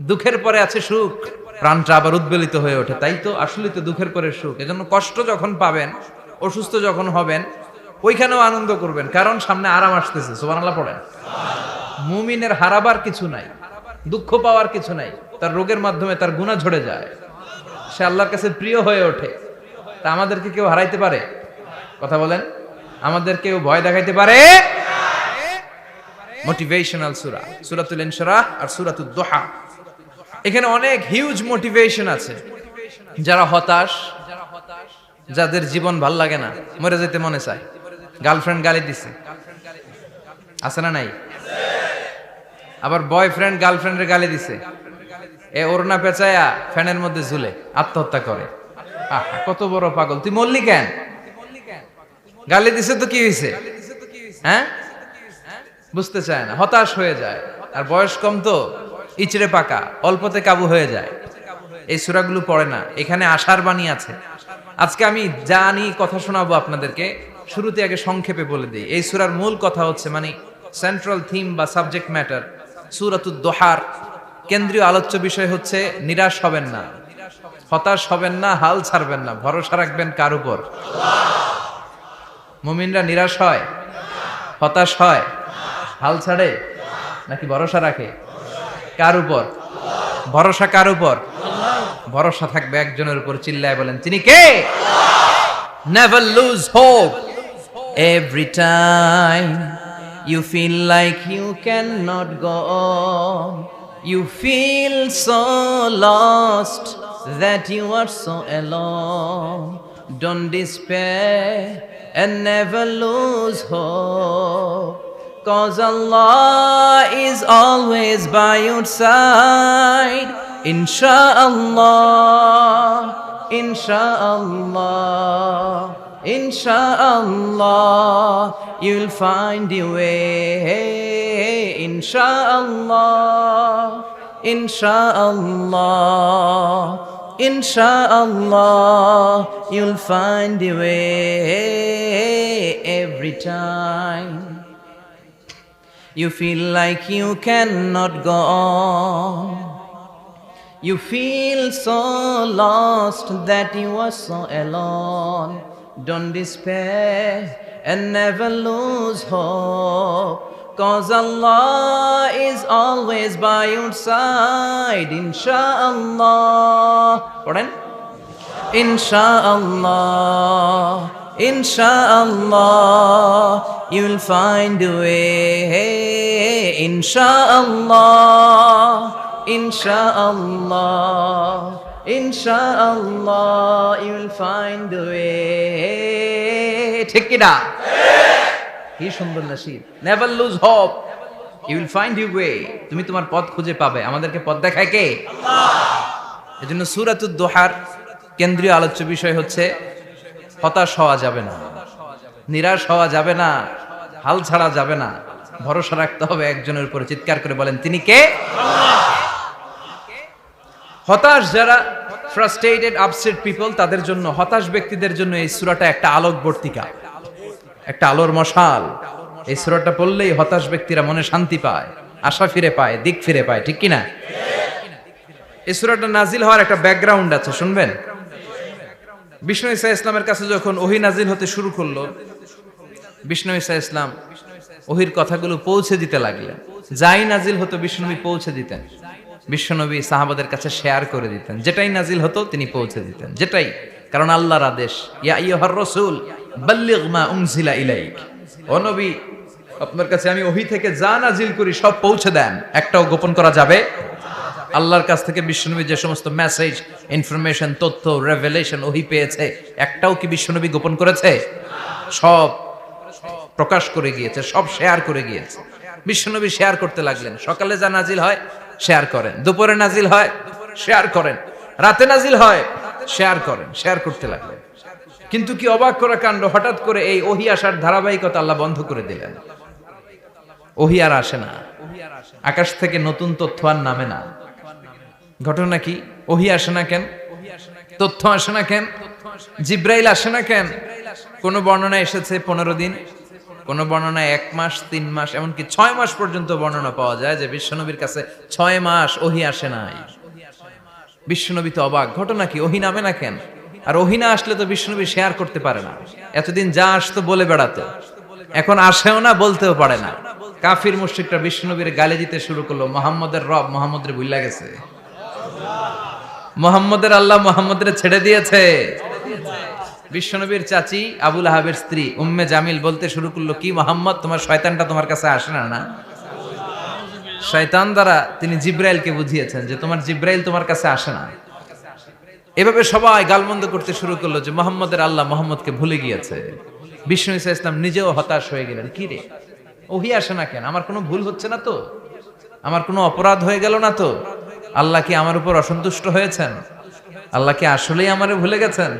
দুঃখের পরে আছে সুখ, প্রাণটা আবার উদ্বেলিত হয়ে ওঠে। তাই তো, আসলে তো দুঃখের পরে সুখ। এজন্য কষ্ট যখন পাবেন, অসুস্থ যখন হবেন, ওইখানেও আনন্দ করবেন, কারণ সামনে আরাম আসতেছে। সুবহানাল্লাহ পড়েন। মুমিনের হারাবার কিছু নাই, দুঃখ পাওয়ার কিছু নাই। তার রোগের মাধ্যমে তার গুনাহ ঝরে যায়, সে আল্লাহর কাছে প্রিয় হয়ে ওঠে। তা আমাদেরকে কেউ হারাইতে পারে? কথা বলেন, আমাদের কেউ ভয় দেখাইতে পারে? মোটিভেশনাল সূরা, সূরাতুল ইনশিরাহ আর সূরাতুদ দুহা। এখানে অনেক হিউজ মোটিভেশন আছে। যারা হতাশ, যাদের জীবন ভাল লাগে না, মরে যেতে মনে চায়, গার্লফ্রেন্ড গালি দিছে, আছে না নাই? আবার বয়ফ্রেন্ড গার্লফ্রেন্ডের গালি দিছে, এ ওড়না পেঁচায়া ফ্যানের মধ্যে ঝুলে আত্মহত্যা করে। কত বড় পাগল! তুই মরলি কেন? গালি দিছে তো কি হয়েছে? হ্যাঁ, বুঝতে চায় না, হতাশ হয়ে যায়। আর বয়স কম তো, ইচড়ে পাকা, অল্পতে কাবু হয়ে যায়। এই সূরাগুলো পড়ে না। এখানে আশার বাণী আছে। আজকে আমি জানি কথা শোনাবো আপনাদেরকে, শুরুতে আগে সংক্ষেপে বলে দিই। এই সূরার মূল কথা হচ্ছে, মানে সেন্ট্রাল থিম বা সাবজেক্ট ম্যাটার, সূরাতুদ দুহার কেন্দ্রীয় আলোচ্য বিষয় হচ্ছে নিরাশ হবেন না, হতাশ হবেন না, হাল ছাড়বেন না। ভরসা রাখবেন কার উপর? মুমিনরা নিরাশ হয়, হতাশ হয়, হাল ছাড়ে নাকি ভরসা রাখে? কার উপর ভরসা? কার উপর ভরসা থাকবে? একজনের উপর। চিল্লায় বলেন, তিনি কে? Never lose hope. Every time you feel like you cannot go on, you feel so lost that you are so alone. Don't despair and never lose hope, 'cause Allah is always by your side. Insha'Allah, Insha'Allah, Insha'Allah, you'll find your way. Insha'Allah, Insha'Allah, Insha'Allah, you'll find your way every time you feel like you cannot go on. You feel so lost that you are so alone. Don't despair and never lose hope, 'cause Allah is always by your side. Insha'Allah. Pardon? Insha'Allah, Insha'Allah, you'll find a way. Insha'Allah, Insha'Allah, Insha'Allah, you'll find a way. ঠিক কি না? কি সুন্দর nasheed. Never lose hope, you will find your way. তুমি তোমার পথ খুঁজে পাবে। আমাদেরকে পথ দেখায় কে? আল্লাহ। এজন্য সূরাতুদ দুহার কেন্দ্রীয় আলোচ্য বিষয় হচ্ছে হতাশ হওয়া যাবে না, নিরাশ হওয়া যাবে না, হাল ছাড়া যাবে না। ভরসা রাখতে হবে একজনের উপরে। চিৎকার করে বলেন, তিনি কে? আল্লাহ। হতাশ যারা, ফ্রাস্ট্রেটেড, আপসেট পিপল, তাদের জন্য, হতাশ ব্যক্তিদের জন্য এই সূরাটা একটা আলোকবর্তিকা, একটা আলোর মশাল। এই সূরাটা পড়লেই হতাশ ব্যক্তিরা মনে শান্তি পায়, আশা ফিরে পায়, দিক ফিরে পায়। ঠিক কি না? এই সূরাটা নাজিল হওয়ার একটা ব্যাকগ্রাউন্ড আছে, শুনবেন। বিষ্ণু ঈসা ইসলামের কাছে যখন ওহী নাজিল হতে শুরু করলো, বিষ্ণু ঈসা ইসলাম ওহীর কথাগুলো পৌঁছে দিতে লাগলেন। যাই নাজিল হতো বিষ্ণুনবী পৌঁছে দিতেন। বিশ্বনবী সাহাবাদের কাছে শেয়ার করে দিতেন। যেটাই নাজিল হতো তিনি পৌঁছে দিতেন, যেটাই। কারণ আল্লাহর আদেশ, ইয়া আইয়ুহার রাসূল বাল্লিগ মা উনজিলা ইলাইক। ও নবী, আপনার কাছে আমি ওহী থেকে যা নাজিল করি সব পৌঁছে দেন, একটাও গোপন করা যাবে? আল্লাহর কাছ থেকে বিশ্বনবী যে সমস্ত মেসেজ, ইনফরমেশন, তথ্য, রেভেলেশন ওহী পেয়েছে, একটাও কি বিশ্বনবী গোপন করেছে? সব প্রকাশ করে গিয়েছে, সব শেয়ার করে গিয়েছে। বিশ্বনবী শেয়ার করতে লাগলেন। সকালে যা নাজিল হয় শেয়ার করেন, দুপুরে নাজিল হয় শেয়ার করেন, রাতে নাজিল হয় শেয়ার করেন, শেয়ার করতে লাগলেন। কিন্তু কি অবাক করা কাণ্ড, হঠাৎ করে এই ওহী আসার ধারাবাহিকতা আল্লাহ বন্ধ করে দিলেন। ওহী আর আসে না, আকাশ থেকে নতুন তথ্য আর নামে না। ঘটনা কি? ওহী আসে না কেন? তথ্য আসে না কেন? জিব্রাইল আসে না কেন? কোন বর্ণনা এসেছে 15 দিন, কোন বর্ণনায় 1 মাস 3 মাস এমনকি 6 মাস পর্যন্ত বর্ণনা পাওয়া যায় যে বিশ্বনবীর কাছে 6 মাস ওহী আসে নাই। বিশ্বনবী তো অবাক, ঘটনা কি, ওহী নামে না কেন? আর ওহী না আসলে তো বিশ্বনবী শেয়ার করতে পারে না। এতদিন যা আসতো বলে বেড়াতো, এখন আসেও না, বলতেও পারে না। কাফির মুশরিকরা বিশ্বনবীর গালি দিতে শুরু করলো, মুহাম্মদের রব মুহাম্মদের ভুইলা গেছে, মুহাম্মদের আল্লাহ মুহাম্মদের ছেড়ে দিয়েছে। বিশ্বনবীর চাচি আবু লাহাবের স্ত্রী উম্মে জামিল বলতে শুরু করলো, কি মুহাম্মদ, তোমার শয়তানটা তোমার কাছে আসে না? না, শয়তান দ্বারা তিনি জিব্রাইলকে বুঝিয়েছেন যে তোমার জিব্রাইল তোমার কাছে আসে না। এভাবে সবাই গালমন্দ করতে শুরু করলো যে মুহাম্মদের আল্লাহ মুহাম্মদকে ভুলে গিয়েছে। বিষ্ণু ঈসা ইসলাম নিজেও হতাশ হয়ে গেলেন, কি রে ওহী আসে না কেন? আমার কোনো ভুল হচ্ছে না তো? আমার কোনো অপরাধ হয়ে গেল না তো? আল্লাহ কি আমার উপর অসন্তুষ্ট হয়েছেন? আল্লাহ কি আসলেই আমারে ভুলে গেছেন?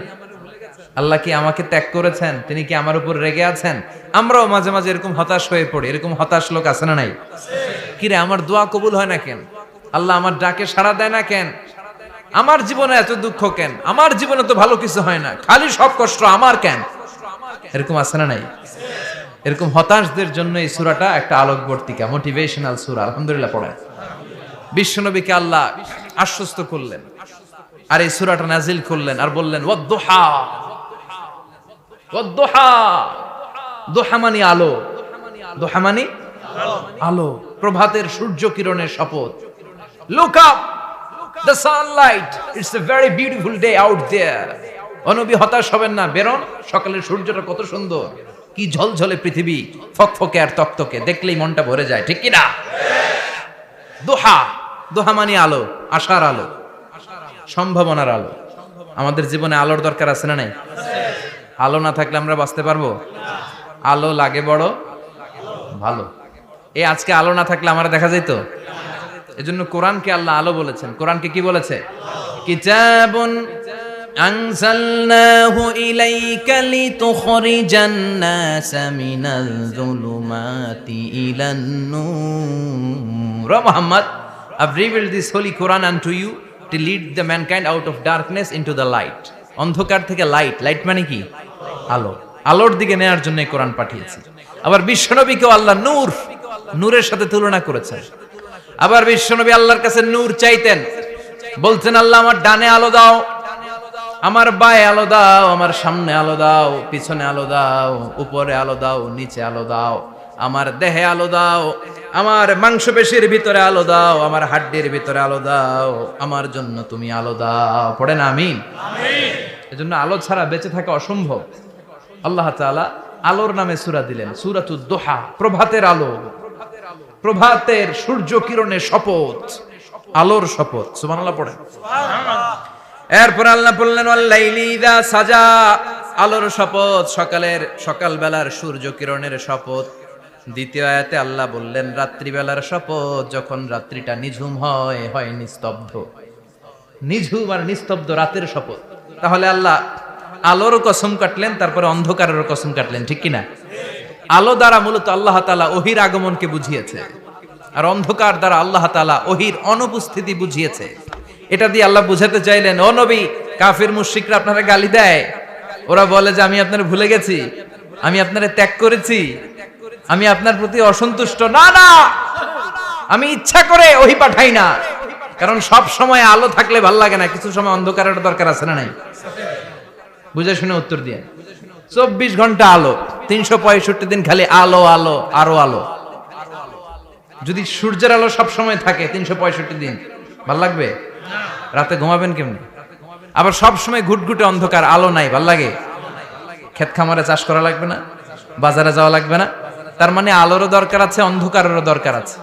আল্লাহ কি আমাকে ত্যাগ করেছেন? তিনি কি আমার উপর রেগে আছেন? আমরাও মাঝে মাঝে এরকম হতাশ হয়ে পড়ি। এরকম হতাশ লোক আছে না নাই? কিরে আমার দোয়া কবুল হয় না কেন? আল্লাহ আমার ডাকে সাড়া দেয় না কেন? আমার জীবনে এত দুঃখ কেন? আমার জীবনে তো ভালো কিছু হয় না, খালি সব কষ্ট আমার কেন? এরকম আছে না নাই? এরকম হতাশদের জন্য এই সূরাটা একটা আলোকবর্তিকা, মোটিভেশনাল সূরা। আলহামদুলিল্লাহ পড়েন। বিশ্বনবীকে আল্লাহ আশ্বস্ত করলেন আর এই সূরাটা নাজিল করলেন আর বললেন ওয়াদ-দুহা, ওয়াদ-দুহা। দুহা মানে আলো, দুহা মানে আলো, প্রভাতের সূর্য কিরণের শপথ। Look up, the sunlight, it's a very beautiful day out there. ও নবী হতাশ হবেন না, বেরোন, সকালের সূর্যটা কত সুন্দর, কি ঝলঝলে পৃথিবী, ফকফকে আর তকতকে, দেখলেই মনটা ভরে যায়, ঠিক কি না? দুহা, দুহা মানে আলো, আশার আলো, সম্ভাবনার আলো। আমাদের জীবনে আলোর দরকার আছে না নাই? আলো না থাকলে আমরা বাঁচতে পারবো? আলো লাগে বড় ভালো। এই আজকে আলো না থাকলে আমার দেখা যেত? এজন্য কোরআনকে আল্লাহ আলো বলেছেন। কোরআনকে কি বলেছে? কিতাবুন আনজালনাহু ইলাইকা লিতুখরিজান নাসা মিনাল যুলুমাতি ইলান নূর। Muhammad, I've revealed this holy Quran unto you to lead the mankind out of darkness into the light. অন্ধকার থেকে লাইট, লাইট মানে কি? আলো, আলোর দিকে নেয়ার জন্য কোরআন পাঠিয়েছি। আবার বিশ্বনবীকেও আল্লাহ নূর, নূরের সাথে তুলনা করেছেন। আবার বিশ্বনবী আল্লাহর কাছে নূর চাইতেন, বলতেন আল্লাহ আমার ডানে আলো দাও, আমার বায়ে আলো দাও, আমার সামনে আলো দাও, পিছনে আলো দাও, উপরে আলো দাও, নিচে আলো দাও, আমার দেহে আলো দাও, আমার মাংসপেশির ভিতরে আলো দাও, আমার হাড্ডির ভিতরে আলো দাও, আমার জন্য তুমি আলো দাও। পড়েন আমিন। এজন্য আলো ছাড়া বেঁচে থাকা অসম্ভব। আল্লাহ তাআলা আলোর নামে সূরা দিলেন, সূরাতুদ দুহা, প্রভাতের আলো, প্রভাতের সূর্য কিরণের শপথ, আলোর শপথ। সুবহানাল্লাহ পড়েন। এরপর আল্লাহ বললেন ওয়াল লাইলি ইযা সাজা, আলোর শপথ, সকালবেলার সূর্য কিরণের শপথ। দ্বিতীয় আয়াতে আল্লাহ বললেন রাত্রিবেলার শপথ, যখন রাত্রিটা নিঝুম হয়, হয় নিস্তব্ধ, নিঝুম আর নিস্তব্ধ রাতের শপথ। তাহলে আল্লাহ আলোর কসম কাটলেন, তারপরে অন্ধকারের কসম কাটলেন, ঠিক কিনা? আলো দ্বারা মূলত আল্লাহ তাআলা ওহীর আগমনকে বুঝিয়েছে, আর অন্ধকার দ্বারা আল্লাহ তাআলা ওহীর অনুপস্থিতি বুঝিয়েছে। এটা দিয়ে আল্লাহ বুঝাতে চাইলেন, ও নবী, কাফির মুশরিকরা আপনারা গালি দেয়, ওরা বলে যে আমি আপনারে ভুলে গেছি, আমি আপনারে ত্যাগ করেছি, আমি আপনার প্রতি অসন্তুষ্ট। না না, আমি ইচ্ছা করে ওহী পাঠাই না, কারণ সব সময় আলো থাকলে ভাল লাগে না, কিছু সময় অন্ধকারের দরকার আছে না নাই? বুঝে শুনে উত্তর দিয়ে। 24 ঘন্টা আলো, 365 দিন খালি আলো আলো আরো আলো। যদি সূর্যের আলো সব সময় থাকে 365 দিন, ভাল লাগবে? রাতে ঘুমাবেন কেমনে? আবার সব সময় ঘুটঘুটে অন্ধকার, আলো নাই, ভাল লাগে? ক্ষেত খামারে চাষ করা লাগবে না, বাজারে যাওয়া লাগবে না। তার মানে আলোরও দরকার আছে, অন্ধকারেরও দরকার আছে।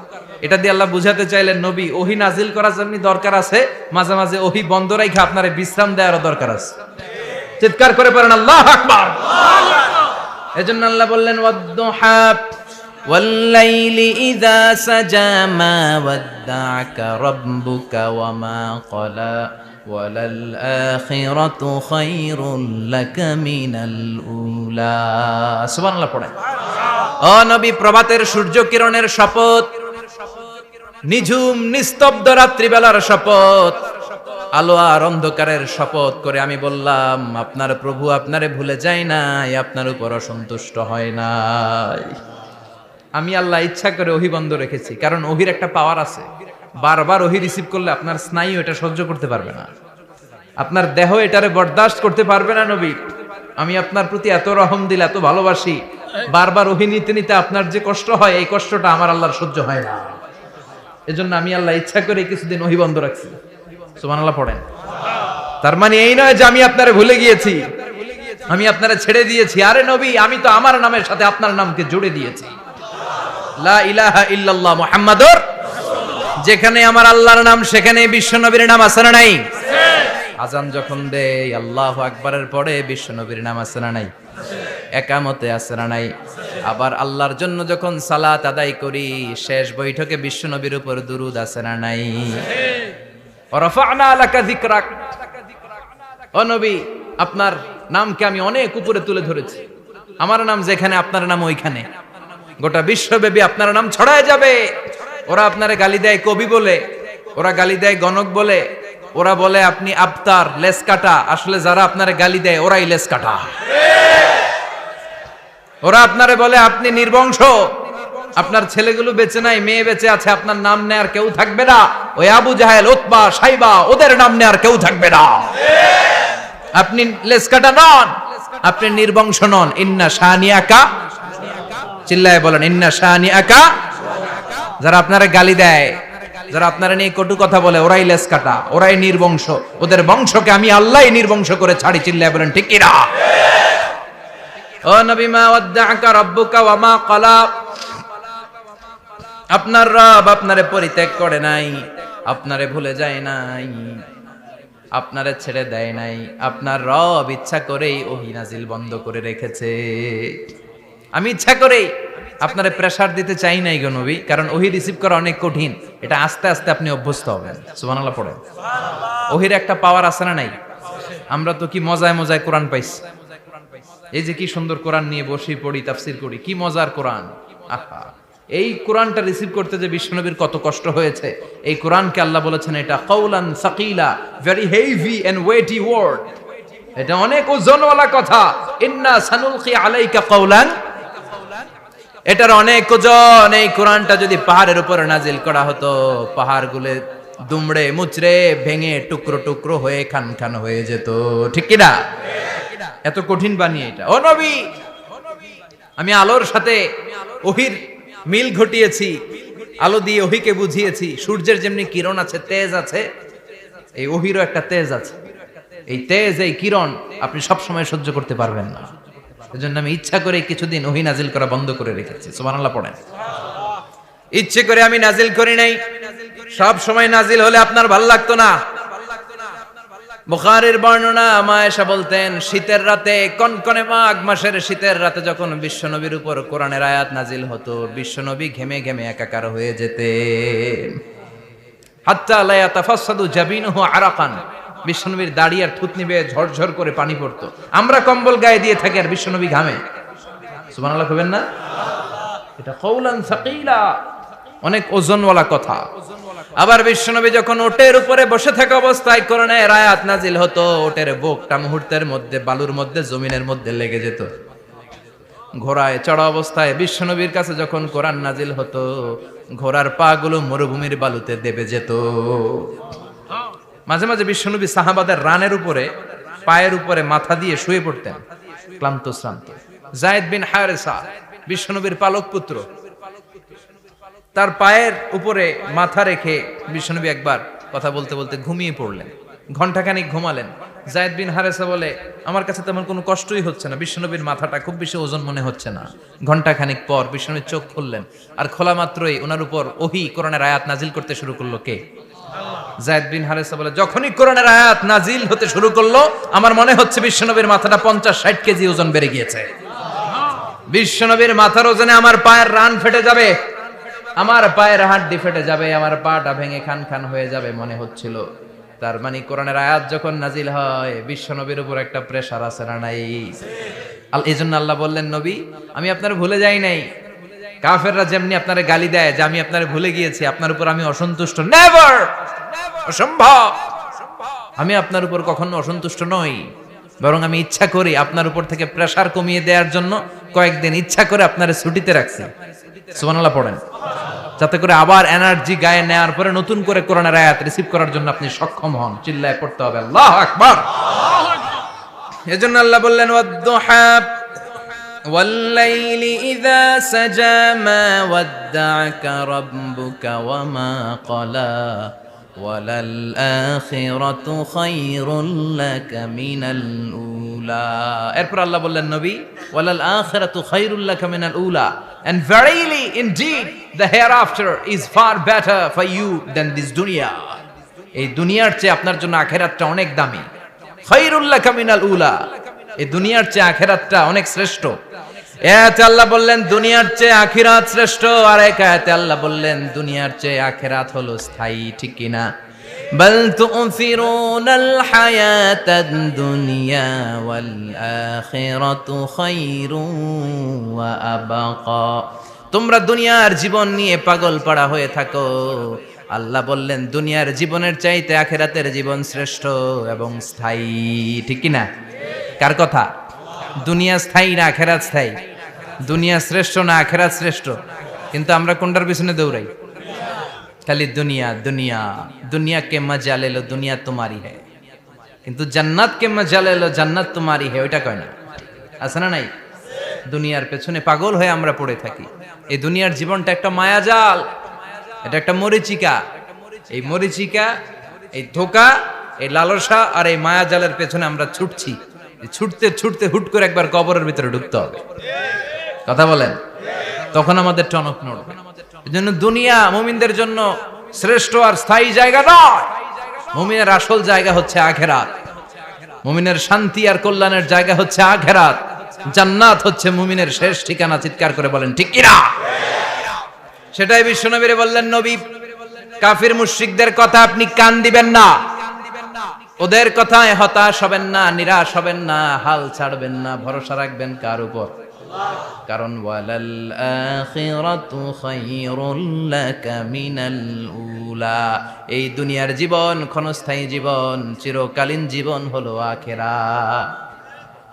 এটা দিয়ে আল্লাহ বুঝাতে চাইলেন, নবী, ওহী নাজিল করার জন্য দরকার আছে, মাঝে মাঝে ওহী বন্ধ রাখা আপনারে বিশ্রাম দেওয়ারও দরকার আছে। চিৎকার করে পড়েন আল্লাহু আকবার। এজন্য আল্লাহ বললেন ওয়াদ-দুহা ওয়াল লাইলি ইযা সাজা মা ওয়াদ্দা'আকা রাব্বুকা ওয়া মা ক্বালা ওয়ালাল আখিরাতু খায়রুল লাকা মিনাল উলা। সুবহানাল্লাহ পড়েন। ও নবী, প্রভাতের সূর্য কিরণের শপথ, নিঝুম নিস্তব্ধ রাত্রিবেলার শপথ, আলো আর অন্ধকারের শপথ করে আমি বললাম, আপনার প্রভু আপনারে ভুলে যায় নাই, আপনার উপর অসন্তুষ্ট হয় নাই। আমি আল্লাহ ইচ্ছা করে ওহী বন্ধ রেখেছি, কারণ ওহির একটা পাওয়ার আছে। বারবার ওহী রিসিভ করলে আপনার স্নায়ু এটা সহ্য করতে পারবে না, আপনার দেহ এটারে বরদাস্ত করতে পারবে না। নবী, আমি আপনার প্রতি এত রহম দিল, এত ভালোবাসি, বারবার ওহী নিতে নিতে আপনার যে কষ্ট হয়, এই কষ্টটা আমার আল্লাহর সহ্য হয় না। এজন্য আমি আল্লাহ ইচ্ছা করে কিছুদিন ওহী বন্ধ রাখছি। সুবহানাল্লাহ পড়েন। তার মানে এই নয় যে আমি আপনারে ভুলে গিয়েছি, আমি আপনারে ছেড়ে দিয়েছি। আরে নবী, আমি তো আমার নামের সাথে আপনার নামকে জুড়ে দিয়েছি। লা ইলাহা ইল্লাল্লাহ মুহাম্মাদুর, যেখানে আমার আল্লাহর নাম সেখানে বিশ্ব নবীর নাম আছে না নাই? আজান যখন দেই আল্লাহু আকবারের পরে বিশ্ব নবীর নাম আছে না নাই? একামতে আছে না নাই? আবার আল্লাহর জন্য যখন সালাত আদায় করি, শেষ বৈঠকে বিশ্ব নবীর উপর দুরূদ আছে না নাই? রাফা'না লাকা যিকরাক, ও নবী, আপনার নামকে আমি অনেক উপরে তুলে ধরেছি। আমার নাম যেখানে আপনার নাম ওইখানে, গোটা বিশ্বব্যাপী আপনার নাম ছড়ায় যাবে। ওরা আপনারে গালি দেয় কবি বলে, ওরা গালি দেয় গণক বলে, ওরা বলে আপনি আবতার, লেস কাটা। আসলে যারা আপনারে গালি দেয় ওরাই লেস কাটা। ওরা আপনারে বলে আপনি নির্বংশ, আপনার ছেলেগুলো বেঁচে নাই, মেয়ে বেঁচে আছে, আপনার নাম নেয়ার কেউ থাকবে না। ওই আবু জাহেল, উতবা, সাইবা, ওদের নাম নেয়ার কেউ থাকবে না। আপনি লেস কাটা নন, আপনি নির্বংশ নন। ইন্না শানিয়াকা, চিল্লায় বলেন ইন্না শানিয়াকা। যারা আপনারা গালি দেয়, যারা আপনারা নিয়ে কটু কথা বলে, ওরাই লেস কাটা, ওরাই নির্বংশ। ওদের বংশকে আমি আল্লাহই নির্বংশ করে ছাড়ি। চিল্লায় বলেন ঠিক কি না? ও নবী, মা ওয়াদ্দাআকা রাব্বুকা ওয়া মা ক্বালা, আপনার রব আপনারে পরিত্যাগ করে নাই, আপনারে ভুলে যায় নাই, আপনারে ছেড়ে দেয় নাই। আপনার রব ইচ্ছা করেই ওহী নাজিল বন্ধ করে রেখেছে। আমি ইচ্ছা করেই আপনারে প্রেসার দিতে চাই নাই গো নবী, কারণ ওহী রিসিভ করা অনেক কঠিন। এটা আস্তে আস্তে আপনি অভ্যস্ত হবেন। সুবহানাল্লাহ পড়েন। ওহীর একটা পাওয়ার আছে না নাই? আমরা তো কি মজায় মজায় কোরআন পাইছি। এই যে কি সুন্দর কোরআন নিয়ে বসি, পড়ি, তাফসীর করি, কি মজার কোরআন। আহা, এই কোরআনটা রিসিভ করতে যে বিশ্বনবীর কত কষ্ট হয়েছে। এই কোরআনকে আল্লাহ বলেছেন এটা কাউলান সাকিলা, very heavy and weighty word, এটা অনেক ওজনওয়ালা কথা। ইন্না সানুলকি আলাইকা কাউলান, এটার অনেক ওজন। এই কোরআনটা যদি পাহাড়ের উপরে নাজিল করা হতো, পাহাড়গুলো দুমড়ে মুচড়ে ভেঙে টুকরো টুকরো হয়ে খান খান হয়ে যেত। ঠিক কি না? এত কঠিন বানিয়ে এটা। ও নবী, আমি আলোর সাথে ওহীর মিল ঘটিয়েছি, আলো দিয়ে ওহীকে বুঝিয়েছি। সূর্যের যেমনি কিরণ আছে, তেজ আছে, এই ওহীরও একটা তেজ আছে। এই তেজ, এই কিরণ আপনি সব সময় সহ্য করতে পারবেন না। এজন্য আমি ইচ্ছা করে কিছুদিন ওহী নাজিল করা বন্ধ করে রেখেছি। সুবহানাল্লাহ পড়েন। ইচ্ছে করে আমি নাজিল করি নাই। সব সময় নাজিল হলে আপনার ভালো লাগতো না। বুখারীর বর্ণনা, মা আয়েশা বলতেন, শীতের রাতে, কনকনে মাঘ মাসের শীতের রাতে যখন বিশ্বনবীর উপর কোরআনের আয়াত নাজিল হতো, বিশ্বনবী ঘেমে ঘেমে একাকার হয়ে যেতেন। হাত্তা লা ইয়াতাফাসসাদু জাবিনুহু আরাকান, বিশ্বনবীর দাড়ি আর থুতনি বেয়ে ঝরঝর করে পানি পড়তো। আমরা কম্বল গায়ে দিয়ে থাকি আর বিশ্বনবী ঘামে। সুবহানাল্লাহ কইবেন না? এটা কাউলান সাকিলা, অনেক ওজনওয়ালা কথা। আবার বিশ্বনবী যখন ওটের উপরে বসে থাকা অবস্থায় কোরআনের আয়াত নাজিল হতো, ওটের বুকটা মুহূর্তের মধ্যে বালুর মধ্যে, জমিনের মধ্যে লেগে যেত। ঘোড়ায় চড়া অবস্থায় বিশ্বনবীর কাছে যখন কোরআন নাজিল হতো, ঘোড়ার পা গুলো মরুভূমির বালুতে দেবে যেত। মাঝে মাঝে বিশ্বনবী সাহাবাদের রানের উপরে, পায়ের উপরে মাথা দিয়ে শুয়ে পড়তেন, ক্লান্ত শ্রান্ত। যায়েদ বিন হারেসা, বিশ্বনবীর পালক পুত্র, তার পায়ের উপরে মাথা রেখে বিশ্বনবী একবার কথা বলতে বলতে ঘুমিয়ে পড়লেন। ঘন্টাখানিক ঘুমালেন। যায়েদ বিন হারেসা বলে, আমার কাছে তেমন কোনো কষ্টই হচ্ছে না, বিশ্বনবীর মাথাটা খুব বেশি ওজন মনে হচ্ছে না। ঘন্টাখানিক পর বিশ্বনবীর চোখ খুললেন, আর খোলা মাত্রই ওনার উপর ওহী কোরআনের আয়াত নাজিল করতে শুরু করলো। কে? যায়েদ বিন হারেসা বলে, যখনই কোরআনের আয়াত নাজিল হতে শুরু করলো, আমার মনে হচ্ছে বিশ্বনবীর মাথাটা 50-60 কেজি ওজন বেড়ে গিয়েছে। বিশ্বনবীর মাথার ওজনে আমার পায়ের রান ফেটে যাবে, আমার পায়ের হাড্ডি ফেটে যাবে, আমার পাটা ভেঙে খান খান হয়ে যাবে মনে হচ্ছিল। তার মানে কোরআনের আয়াত যখন নাজিল হয়, বিশ্বনবীর উপর একটা প্রেসার আছে না নাই? এই জন্য আল্লাহ বললেন, নবী, আমি আপনার ভুলে যাই নাই। কাফেররা যেমনি আপনারে গালি দেয় যে আমি আপনারে ভুলে গিয়েছি, আপনার উপর আমি অসন্তুষ্ট, নেভার, অসম্ভব। আমি আপনার উপর কখনো অসন্তুষ্ট নই, বরং আমি ইচ্ছা করি আপনার উপর থেকে প্রেসার কমিয়ে দেওয়ার জন্য কয়েকদিন ইচ্ছা করে আপনার ছুটিতে রাখছি। সুবহানাল্লাহ পড়েন, যাতে করে আবার এনার্জি গায়ে নেওয়ার পরে নতুন করে কোরআনের আয়াত রিসিভ করার জন্য আপনি সক্ষম হন। চিল্লায় পড়তে হবে আল্লাহু আকবার। এজন্য আল্লাহ বললেন ওয়াদ-দুহা ওয়াল-লাইলি ইযা সাজা মা ওয়াদ্দা'আকা রাব্বুকা ওয়া মা ক্বালা ওয়ালাল আখিরাতু খায়রুল লাকা মিনাল উলা। এরপর আল্লাহ বললেন নবী ওয়ালাল আখিরাতু খায়রুল লাকা মিনাল উলা, and verily indeed the hereafter is far better for you than this dunya. এই দুনিয়ার চেয়ে আপনার জন্য আখিরাতটা অনেক দামি। খায়রুল লাকা মিনাল উলা, এই দুনিয়ার চেয়ে আখিরাতটা অনেক শ্রেষ্ঠ। এতে আল্লাহ বললেন দুনিয়ার চেয়ে আখিরাত শ্রেষ্ঠ, আর এক আয়াতে আল্লাহ বললেন দুনিয়ার চেয়ে আখিরাত হলো স্থায়ী। ঠিক কি না? বাল তু'থিরুনাল হায়াতাদ দুনিয়া ওয়াল আখিরাতু খায়রুন ওয়া আবাকা। তোমরা দুনিয়ার জীবন নিয়ে পাগল পাড়া হয়ে থাকো, আল্লাহ বললেন দুনিয়ার জীবনের চাইতে আখিরাতের জীবন শ্রেষ্ঠ এবং স্থায়ী। ঠিক কি না? কার কথা? দুনিয়া স্থায়ী না আখিরাত স্থায়ী? দুনিয়া শ্রেষ্ঠ না আখিরাত শ্রেষ্ঠ? কিন্তু আমরা কোনটার পিছনে দৌড়াই? খালি দুনিয়া দুনিয়া। দুনিয়া কে মজা লে লো, দুনিয়া তোমারি হ্যায়। কিন্তু জান্নাত কে মজা লে লো, জান্নাত তোমারি হ্যায়, ওইটা কয় না। আছে না নাই? দুনিয়ার পেছনে পাগল হয়ে আমরা পড়ে থাকি। এই দুনিয়ার জীবনটা একটা মায়াজাল, এটা একটা মরিচিকা। এই মরিচিকা, এই ধোঁকা, এই লালসা আর এই মায়াজালের পেছনে আমরা ছুটছি। ছুটতে ছুটতে হুট করে একবার কবরের ভিতরে ঢুকতে হবে। কথা বলেন, তখন আমাদের টনক নড়বে। এজন্য দুনিয়া মুমিনদের জন্য শ্রেষ্ঠ আর স্থায়ী জায়গা নয়। মুমিনের আসল জায়গা হচ্ছে আখিরাত। মুমিনের শান্তি আর কল্যাণের জায়গা হচ্ছে আখিরাত। জান্নাত হচ্ছে মুমিনের শেষ ঠিকানা। চিৎকার করে বলেন ঠিক কি না? সেটাই বিশ্বনবীরে বললেন নবী, কাফির মুশরিকদের কথা আপনি কান দিবেন না, ওদের কথায় হতাশ হবেন না, নিরাশ হবেন না, হাল ছাড়বেন না, ভরসা রাখবেন কার উপর? কারণ ওয়ালাল আখিরাতু খায়রুল লাকা মিনাল উলা, এই দুনিয়ার জীবন ক্ষণস্থায়ী জীবন, চিরকালীন জীবন হলো আখিরাত।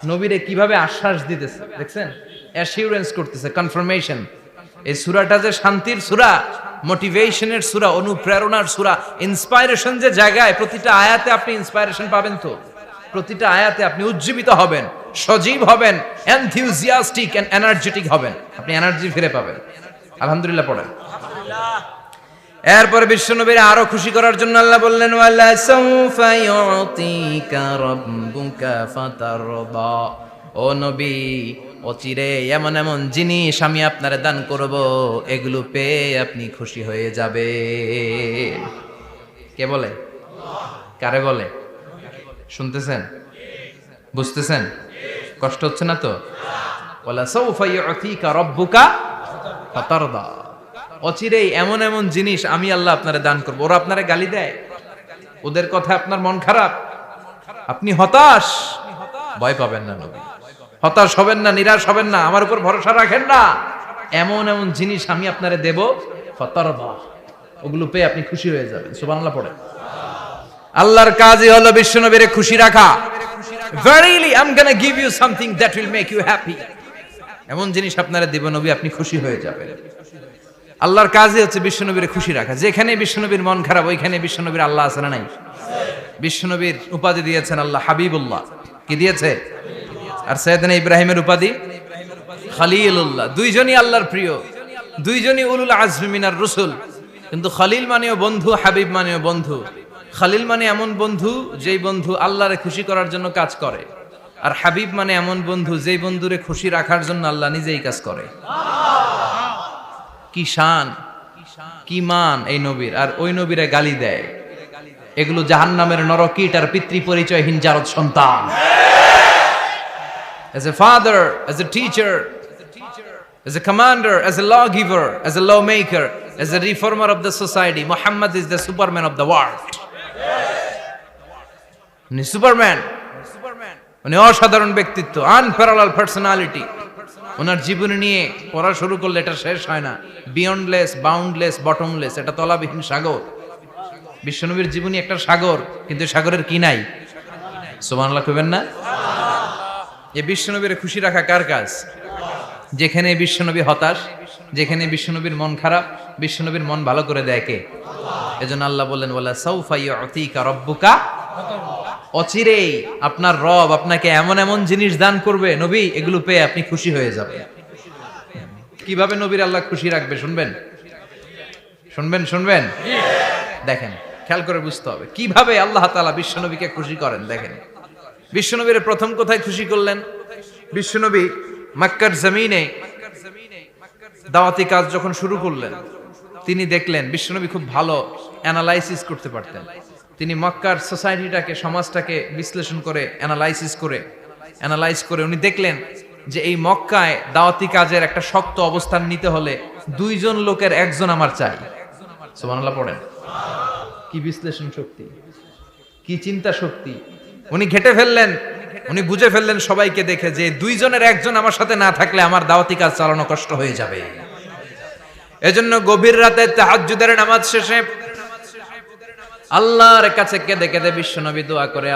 নবীরে কিভাবে আশ্বাস দিতেছে দেখছেন, অ্যাসিউরেন্স করতেছে, কনফার্মেশন। এই সূরাটা যে শান্তির সূরা, মোটিভেশনের সূরা, অনুপ্রেরণার সূরা, ইন্সপাইরেশন যে জায়গায়, প্রতিটা আয়াতে আপনি ইন্সপাইরেশন পাবেন। তো প্রতিটা আয়াতে আপনি উজ্জীবিত হবেন, সজীব হবেন, এনথিউজিয়াস্টিক এন্ড এনার্জেটিক হবেন, আপনি এনার্জি ফিরে পাবেন। আলহামদুলিল্লাহ পড়েন। এরপরে বিশ্বনবীর আরো খুশি করার জন্য আল্লাহ বললেন ওয়ালা সাউফা ইউতিকা রাব্বুকা ফাতারদা। ও নবী, অচিরে এমন এমন জিনিস আমি আপনারে দান করব, এগুলো পেয়ে আপনি খুশি হয়ে যাবে। কে বলে? কারে বলে? শুনতেছেন? বুঝতেছেন? কষ্ট হচ্ছে না তো? ওয়ালা সাউফা ইউতিকা রাব্বুকা ফাতারদা। অচিরেই এমন এমন জিনিস আমি আল্লাহ আপনারে দান করব। ওরা আপনারে গালি দেয়, ওদের কথা আপনার মন খারাপ, আপনি হতাশ, ভয় পাবেন না নবী, হতাশ হবেন না, নিরাশ হবেন না, আমার উপর ভরসা রাখেন না। এমন এমন জিনিস আমি আপনারে দেব, ফাতারদা, ওগুলো পেয়ে আপনি খুশি হয়ে যাবেন। সুবহানাল্লাহ পড়ে। আল্লাহর কাজই হলো বিশ্বনবীরে খুশি রাখা। Verily I'm gonna give you something that will make you happy. এমন জিনিস আপনারা দেব নবী, আপনি খুশি হয়ে যাবেন। আল্লাহর কাজই হচ্ছে বিশ্বনবীরে খুশি রাখা। যেখানে বিশ্বনবীর মন খারাপ, ওইখানে বিশ্বনবীর আল্লাহ আছে না নাই? বিশ্বনবীর উপাধি দিয়েছেন আল্লাহ হাবিবুল্লাহ। কি দিয়েছে? আর সাইয়েদনা ইব্রাহিমের উপাধি খলিলুল্লাহ। দুইজনই আল্লাহর প্রিয়, দুইজনই উলুল আজমি মিনার রাসূল। কিন্তু খলিল মানেও বন্ধু, হাবিব মানেও বন্ধু। খলিল মানে এমন বন্ধু যেই বন্ধু আল্লাহরে খুশি করার জন্য কাজ করে, আর হাবিব মানে এমন বন্ধু যেই বন্ধুরে খুশি রাখার জন্য আল্লাহ নিজেই কাজ করে। কি শান, কি মান এই নবীর! আর ওই নবীরে গালি দেয়। এগুলো জাহান্নামের নরকীট আর পিতৃ পরিচয়হীন জারদ সন্তান। As a father, as a teacher, as a commander, as a lawgiver, as a lawmaker, as a reformer of the society, Muhammad is the Superman of the world. উনি সুপারম্যান, উনি অসাধারণ ব্যক্তিত্ব, আনপ্যারালাল পার্সোনালিটি। ওনার জীবনী নিয়ে পড়া শুরু করলে এটা শেষ হয় না। বিয়ন্ডলেস, বাউন্ডলেস, বটমলেস, এটা তলাবিহীন সাগর। বিশ্বনবীর জীবনী একটা সাগর, কিন্তু সাগরের কি নাই? সুবহানাল্লাহ কইবেন না? এই বিশ্বনবীর খুশি রাখা কার কাজ? যেখানে বিশ্বনবী হতাশ, যেখানে বিশ্বনবীর মন খারাপ, বিশ্বনবীর মন ভালো করে দেয় কে? এজন্য আল্লাহ বললেন ওয়ালা সাউফা ইউতিকা রাব্বুকা, অচিরেই আপনার রব আপনাকে এমন এমন জিনিস দান করবে নবী, এগুলো পেয়ে আপনি খুশি হয়ে যাবেন। কিভাবে নবীর আল্লাহ খুশি রাখবে শুনবেন? শুনবেন? দেখেন, খেয়াল করে বুঝতে হবে কিভাবে আল্লাহ তাআলা বিশ্বনবীকে খুশি করেন। দেখেন, বিশ্বনবীর প্রথম কোথায় খুশি করলেন? বিশ্বনবী মক্কার জমিনে দাওয়াতি কাজ যখন শুরু করলেন, তিনি দেখলেন বিশ্বনবী খুব ভালো অ্যানালাইসিস করতে পারতেন। তিনি মক্কার সোসাইটিটাকে, সমাজটাকে বিশ্লেষণ করে অ্যানালাইজ করে উনি দেখলেন যে এই মক্কায় দাওয়াতি কাজের একটা শক্ত অবস্থান নিতে হলে দুইজন লোকের একজন আমার চাই। সুবহানাল্লাহ পড়েন। কি বিশ্লেষণ শক্তি, কি চিন্তা শক্তি! উনি ঘেটে ফেললেন, উনি বুঝে ফেললেন সবাইকে দেখে যে দুইজনের একজন আমার সাথে না থাকলে আমার দাওয়াতি কাজ চালানো কষ্ট হয়ে যাবে। এজন্য গভীর রাতে তাহাজ্জুদের নামাজ শেষে আল্লাহর কাছে কেঁদে কেঁদে বিশ্বনবী দোয়া করে,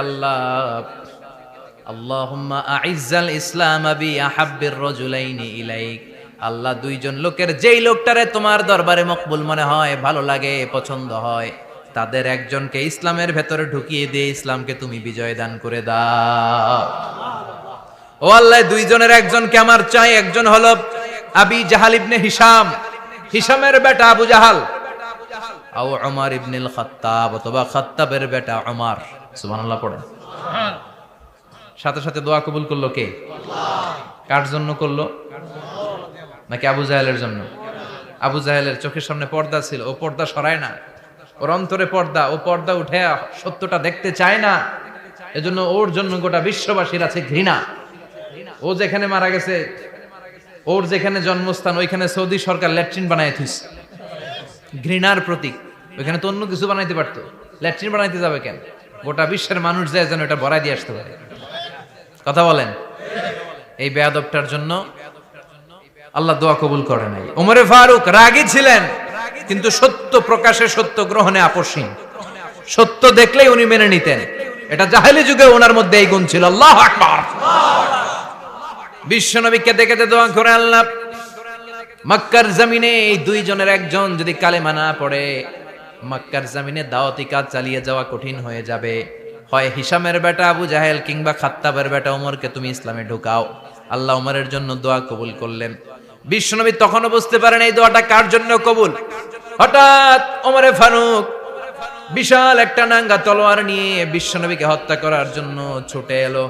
আল্লাহুম্মা আইজ্জাল ইসলাম বি আহাব্বির রাজুলাইনি ইলাইক। আল্লাহ, দুইজন লোকের যেই লোকটারে তোমার দরবারে মকবুল মনে হয়, ভালো লাগে, পছন্দ হয়, তাদের একজনকে ইসলামের ভেতরে ঢুকিয়ে দিয়ে ইসলামকে তুমি বিজয় দান করে দাও। ও আল্লাহ, দুইজনের একজনকে আমার চাই। একজন হলো আবি জাহাল ইবনে হিশাম, হিশামের বেটা আবু জাহাল, আও উমর ইবনুল খাত্তাব, অথবা খাত্তাবের বেটা উমর। সুবহানাল্লাহ পড়েন। সাথে সাথে দোয়া কবুল করলো কে? কার জন্য করলো? নাকি আবু জাহেলের জন্য? আবু জাহেলের চোখের সামনে পর্দা ছিল, ও পর্দা সরায় না। ওর অন্তরে পর্দা, ও পর্দা উঠে সত্যটা দেখতে চায় না। এজন্য ওর জন্য গোটা বিশ্ববাসীর আছে ঘৃণা। ও যেখানে মারা গেছে, ওর যেখানে জন্মস্থান, ওইখানে সৌদি সরকার ল্যাট্রিন বানায় থুইছে, ঘৃণার প্রতীক। ওইখানে তো অন্য কিছু বানাইতে পারতো, ল্যাট্রিন বানাইতে যাবে কেন? গোটা বিশ্বের মানুষ যায় যেন এটা ভরাই দিয়ে আসতে পারে। কথা বলেন। এই বেয়াদবটার জন্য আল্লাহ দোয়া কবুল করে নাই। ওমরে ফারুক রাগী ছিলেন, কিন্তু সত্য প্রকাশে, সত্য গ্রহণে আপোষহীন। সত্য দেখলেই উনি মেনে নিতেন। এটা জাহেলি যুগে ওনার মধ্যে এই গুণ ছিল। আল্লাহু আকবার। বিশ্বনবী কেঁদে কেঁদে দোয়া করে, আল্লাহ, মক্কার জমিনে এই দুইজনের একজন যদি কালেমা না পড়ে, মক্কার জমিনে দাওয়াতি কাজ চালিয়ে যাওয়া কঠিন হয়ে যাবে। হয় হিশামের বেটা আবু জাহেল কিংবা খাত্তাবের বেটা ওমরকে তুমি ইসলামে ঢুকাও। আল্লাহ ওমরের জন্য দোয়া কবুল করলেন। বিশ্বনবী তখনও বুঝতে পারেন এই দোয়াটা কার জন্য কবুল। হঠাৎ ওমরে ফারুক বিশাল একটা নাঙ্গা তলোয়ার নিয়ে বিশ্বনবীকে হত্যা করার জন্য ছুটে এলো।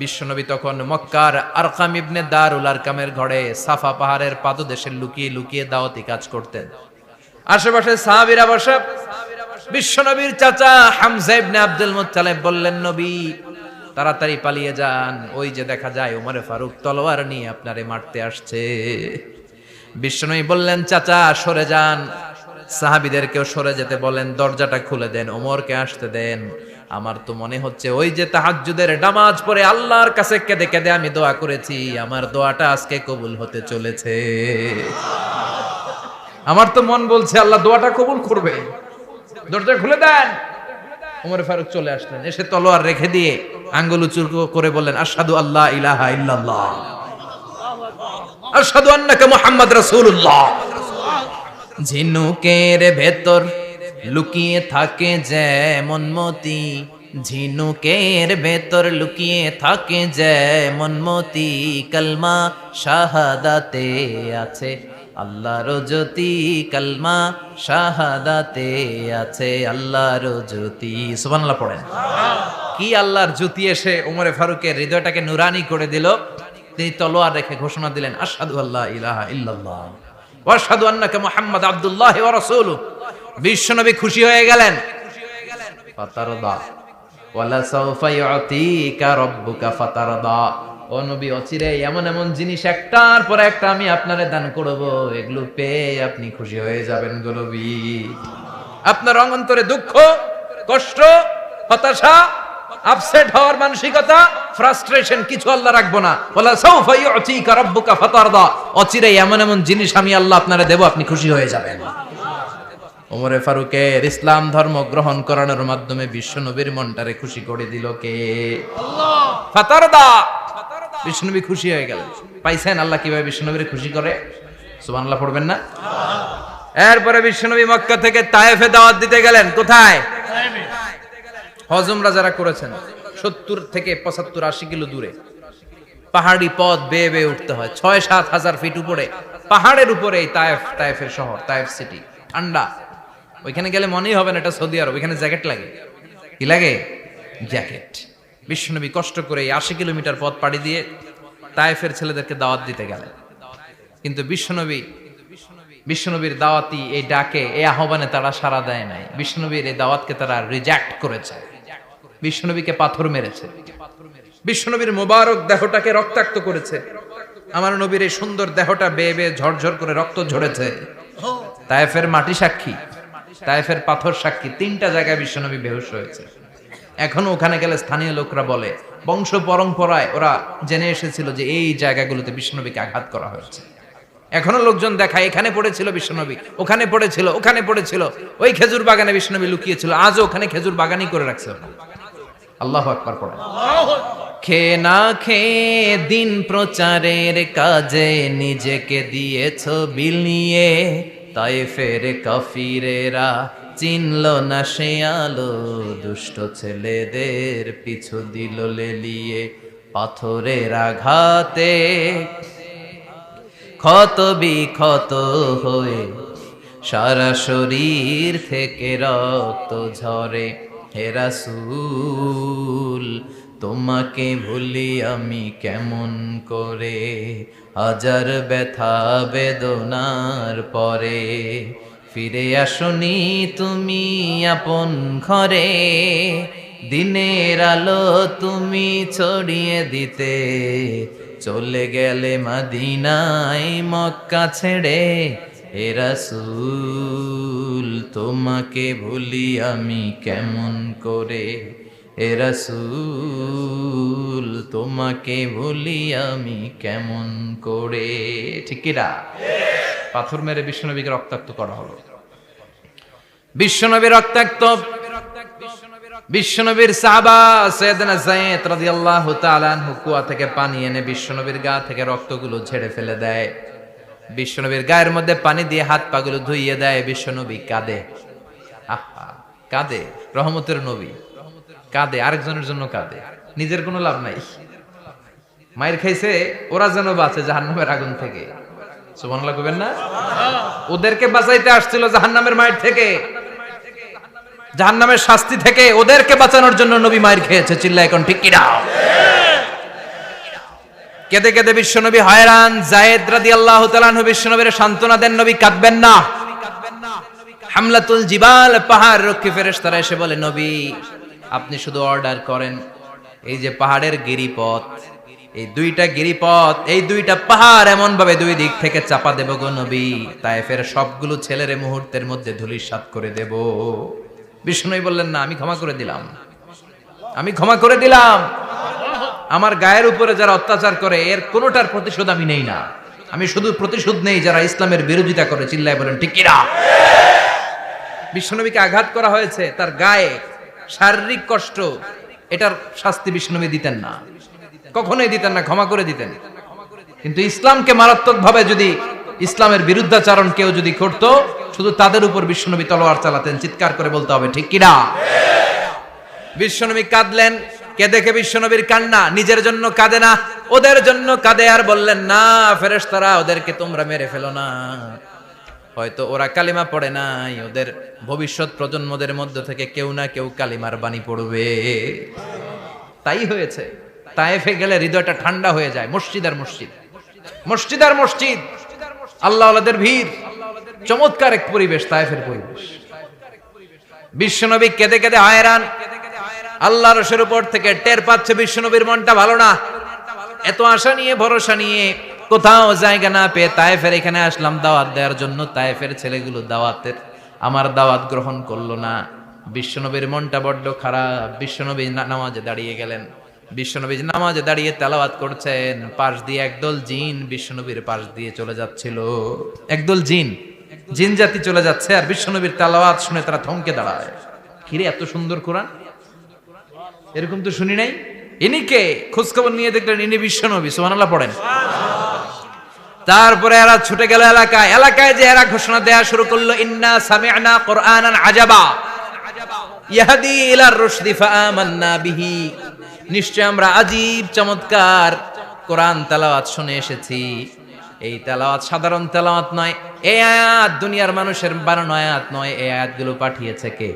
বিশ্বনবী তখন মক্কার আরকাম ইবনে দারুল আরকামের ঘরে সাফা পাহাড়ের পাদদেশে লুকিয়ে লুকিয়ে দাওয়াতি কাজ করতেন। আশেপাশে সাহাবীরা বসা। বিশ্বনবীর চাচা হামজা ইবনে আব্দুল মুত্তালিব বললেন, নবী তাড়াতাড়ি পালিয়ে যান, ওই যে দেখা যায় ওমরে ফারুক তলোয়ার নিয়ে আপনারে মারতে আসছে। বিশ্বনবী বললেন, চাচা সরে যান, সাহাবীদেরকেও সরে যেতে বলেন, দরজাটা খুলে দেন, ওমরকে আসতে দেন। আমার তো মনে হচ্ছে ওই যে তাহাজ্জুদের নামাজ পড়ে আল্লাহর কাছে কেঁদে কেঁদে আমি দোয়া করেছি, আমার দোয়াটা আজকে কবুল হতে চলেছে। আমার তো মন বলছে আল্লাহ দোয়াটা কবুল করবে। দরজা খুলে দেন। ওমর ফারুক চলে আসলেন, এসে তলোয়ার রেখে দিয়ে আঙ্গুল উঁচু করে বললেন, আশহাদু আল্লা ইলাহা ইল্লাল্লাহ, আশহাদু আন্নাকা মুহাম্মদ রাসূলুল্লাহ। ঝিনুকের ভেতর লুকিয়ে থাকে যেমন মতি, ঝিনুকের ভেতর লুকিয়ে থাকে যেমন মতি, কালমা শাহাদাতে আছে আল্লাহর জ্যোতি, কালমা শাহাদাতে আছে আল্লাহর জ্যোতি। সুবহানাল্লাহ পড়েন। কি আল্লাহর জ্যোতি এসে ওমরে ফারুকের হৃদয়টাকে নুরানি করে দিল। তিনি তলোয়ার রেখে ঘোষণা দিলেন, আশহাদু আল্লা ইলাহা ইল্লাল্লাহ ওয়া আশহাদু আন্নাকা মুহাম্মাদ আবদুল্লাহি ওয়া রাসূলুহু। বিশ্বনবী খুশি হয়ে গেলেন। ফাতারদা ওয়ালা সাউফা ইউতিকা রাব্বুকা ফাতারদা। ও নবী, অচিরে এমন এমন জিনিস একটার পর একটা আমি আপনারে দান করব, এগুলো পেয়ে আপনি খুশি হয়ে যাবেন গো নবী। আপনার অন্তরে দুঃখ, কষ্ট, হতাশা, আপসেট হওয়ার মানসিকতা, ফ্রাস্ট্রেশন কিছু আল্লাহ রাখবো না। ওয়ালা সাউফা ইউতিকা রাব্বুকা ফাতারদা। অচিরে এমন এমন জিনিস আমি আল্লাহ আপনারে দেব, আপনি খুশি হয়ে যাবেন। ওমরে ফারুকের ইসলাম ধর্ম গ্রহণ করানোর মাধ্যমে বিশ্বনবীর মনটারে খুশি করে দিল কে? আল্লাহ। ফাতারদা, বিশ্বনবী খুশি হয়ে গেলেন। পাইছেন আল্লাহ কিভাবে বিশ্বনবীরে খুশি করে? সুবহানাল্লাহ পড়বেন না? এরপরে বিশ্বনবী মক্কা থেকে তায়েফে দাওয়াত দিতে গেলেন। কোথায়? হজ উমরা যারা করেছেন 70 থেকে 75 80 কিলো দূরে পাহাড়ি পথ বেয়ে বেয়ে উঠতে হয়, 6-7 হাজার ফিট উপরে পাহাড়ের উপরে এই তায়েফের শহর, তায়েফ সিটি। ঠান্ডা, ওইখানে গেলে মনেই হবে না এটা সৌদি আরব। ওইখানে জ্যাকেট লাগে। কি লাগে? জ্যাকেট। বিশ্বনবী কষ্ট করে 80 কিলোমিটার পথ পাড়ি দিয়ে তায়েফের ছেলেদেরকে দাওয়াত দিতে গেলেন। কিন্তু বিশ্বনবীর দাওয়াতি এই ডাকে, এই আহ্বানে তারা সাড়া দেয় নাই। বিশ্বনবীর এই দাওয়াতকে তারা রিজেক্ট করেছে। বিশ্বনবীকে পাথর মেরেছে। বিশ্বনবীর মোবারক দেহটাকে রক্তাক্ত করেছে। আমার নবীর এই সুন্দর দেহটা বেয়ে বেয়ে ঝরঝর করে রক্ত ঝরেছে। তায়েফের মাটি সাক্ষী, তায়েফের পাথর সাক্ষী। 3টা জায়গায় বিশ্বনবী বেহুশ হয়েছে। এখনো ওখানে গেলে স্থানীয় লোকরা বলে, বংশ পরম্পরায় ওরা জেনে এসেছিল যে এই জায়গাগুলোতে বিশ্বনবীকে আঘাত করা হয়েছে। এখনো লোকজন দেখায়, এখানে পড়েছিল বিশ্বনবী, ওখানে পড়েছিল, ওখানে পড়েছিল, ওই খেজুর বাগানে বিশ্বনবী লুকিয়েছিল, আজও ওখানে খেজুর বাগানই করে রাখছে। আল্লাহু আকবার পড়ে। খে না খে দিন প্রচারের কাজে নিজেকে দিয়েছ বিলিয়ে, তায়েফের কাফিরেরা চিনল না সে আলো, দুষ্ট ছেলেদের পিছু দিল লেলিয়ে। পাথরের আঘাতে ক্ষত বিক্ষত হয়ে সারা শরীর থেকে রক্ত ঝরে। হে রাসূল তোমাকে ভুলি আমি কেমন করে, হাজার ব্যথা বেদনার পরে। ফিরে আসনি তুমি আপন ঘরে, দিনের আলো তুমি ছড়িয়ে দিতে। চলে গেলে মদিনায় মক্কা ছেড়ে। হে রাসূল তোমাকে ভুলি আমি কেমন করে, হে রাসূল তোমাকে ভুলি আমি কেমন করে। ঠিক কি না? পাথর মেরে বিশ্বনবীকে রক্তাক্ত করা হলো। বিশ্বনবী রক্তাক্ত। বিশ্বনবীর সাহাবা সাইয়েদনা যায়েদ রাদিয়াল্লাহু তাআলা আনহু কুয়া থেকে পানি এনে বিশ্বনবীর গা থেকে রক্তগুলো ঝেড়ে ফেলে দেয়। বিশ্বনবীর গায়ের মধ্যে পানি দিয়ে হাত পাগুলো ধুইয়ে দেয়। বিশ্বনবী কাঁদে। আহা, কাঁদে। রহমতের নবী কাঁদে, আরেকজনের জন্য কাঁদে, নিজের কোনো লাভ নাই। মায়ের খাইছে, ওরা যেন বাঁচে জাহান্নামের আগুন থেকে। সুবহানাল্লাহ কইবেন না? ওদেরকে বাঁচাইতে আসছিল জাহান্নামের মায়ের থেকে, জাহান্নামের শাস্তি থেকে। ওদেরকে বাঁচানোর জন্য নবী মায়ের খেয়েছে। চিল্লায় এখন ঠিক কি না? কেঁদে কেঁদে বিশ্বনবী হয়রান। যায়েদ রাদিয়াল্লাহু তাআলা আনহু বিশ্বনবীর সান্ত্বনা দেন, নবী কাঁদবেন না। হামলাতুল জিবাল, পাহাড় রক্ষী ফেরেশতারা এসে বলে, নবী আপনি শুধু অর্ডার করেন, এই যে পাহাড়ের গিরিপথ, এই 2টা গিরিপথ, এই 2টা পাহাড় এমন ভাবে 2 দিক থেকে চাপা দেব গো নবী, তায়েফের সবগুলো ছেলেরে মুহূর্তের মধ্যে ধূলিসাৎ করে দেব। বিষ্ণুই বললেন, না, আমি ক্ষমা করে দিলাম, আমি ক্ষমা করে দিলাম। আমার গায়ের উপরে যারা অত্যাচার করে এর কোনোটার প্রতিশোধ আমি নেই না। আমি শুধু প্রতিশোধ নেই যারা ইসলামের বিরোধিতা করে। চিল্লায় বলেন ঠিক কি না? বিশ্বনবীকে আঘাত করা হয়েছে, তার গায়ে শারীরিক কষ্ট, এটার শাস্তি বিশ্বনবী দিতেন না, কখনোই দিতেন না, ক্ষমা করে দিতেন। কিন্তু ইসলামকে মারাত্মকভাবে যদি ইসলামের বিরুদ্ধাচারণ কেউ যদি করতো, শুধু তাদের উপর বিশ্বনবী তলোয়ার চালাতেন। চিৎকার করে বলতে হবে ঠিক কি না? বিশ্বনবী কাঁদলেন। কে দেখে বিশ্বনবীর কান্না, নিজের জন্য কাঁদে না, ওদের জন্য কাঁদে। আর বললেন, না ফেরেশতারা, ওদেরকে তোমরা মেরে ফেলো না, হয়তো ওরা কালিমা পড়ে নাই, ওদের ভবিষ্যৎ প্রজন্মদের মধ্য থেকে কেউ না কেউ কালিমার বাণী পড়বে। তাই হয়েছে। তায়েফে গেলে হৃদয়টা ঠান্ডা হয়ে যায়। মসজিদ আর মসজিদ, মসজিদ আর মসজিদ, আল্লাহ ওয়ালাদের ভিড়, চমৎকার এক পরিবেশ, তায়েফের পরিবেশ। বিশ্বনবী কেঁদে কেঁদে হয়রান। আল্লাহর রসুলের উপর থেকে টের পাচ্ছে বিশ্বনবীর মনটা ভালো না। এত আশা নিয়ে, ভরসা নিয়ে, কোথাও জায়গা না পেয়ে তায়েফের এখানে আসলাম দাওয়াত দেওয়ার জন্য। তায়েফের ছেলেগুলো দাওয়াতের আমার দাওয়াত গ্রহণ করলো না। বিশ্বনবীর মনটা বড্ড খারাপ। বিশ্বনবী নামাজে দাঁড়িয়ে গেলেন। বিশ্বনবী নামাজে দাঁড়িয়ে তেলাওয়াত করছেন, পাশ দিয়ে একদল জিন বিশ্বনবীর পাশ দিয়ে চলে যাচ্ছিল। একদল জিন জিন জাতি চলে যাচ্ছে আর বিশ্বনবীর তেলাওয়াত শুনে তারা থমকে দাঁড়ায়। কিরে এত সুন্দর কোরআন, এরকম তো শুনি নাই। ইনি কে? খোঁজখবর নিয়ে দেখলেন ইনি বিশ্বনবী। সুবহানাল্লাহ পড়েন। তারপরে এরা ছুটে গেল এলাকায়। এলাকায় যে এরা ঘোষণা দেয়া শুরু করলো, ইন্না সামি'না কুরআনান আজাবা ইয়াহদি ইলার রুশদি ফাআমান্না বিহি। নিশ্চয় আমরা আজীব চমৎকার কোরআন তেলাওয়াত শুনে এসেছি। এই তেলাওয়াত সাধারণ তেলাওয়াত নয়, এই আয়াত দুনিয়ার মানুষের বানানো আয়াত নয়। এই আয়াতগুলো পাঠিয়েছে কে?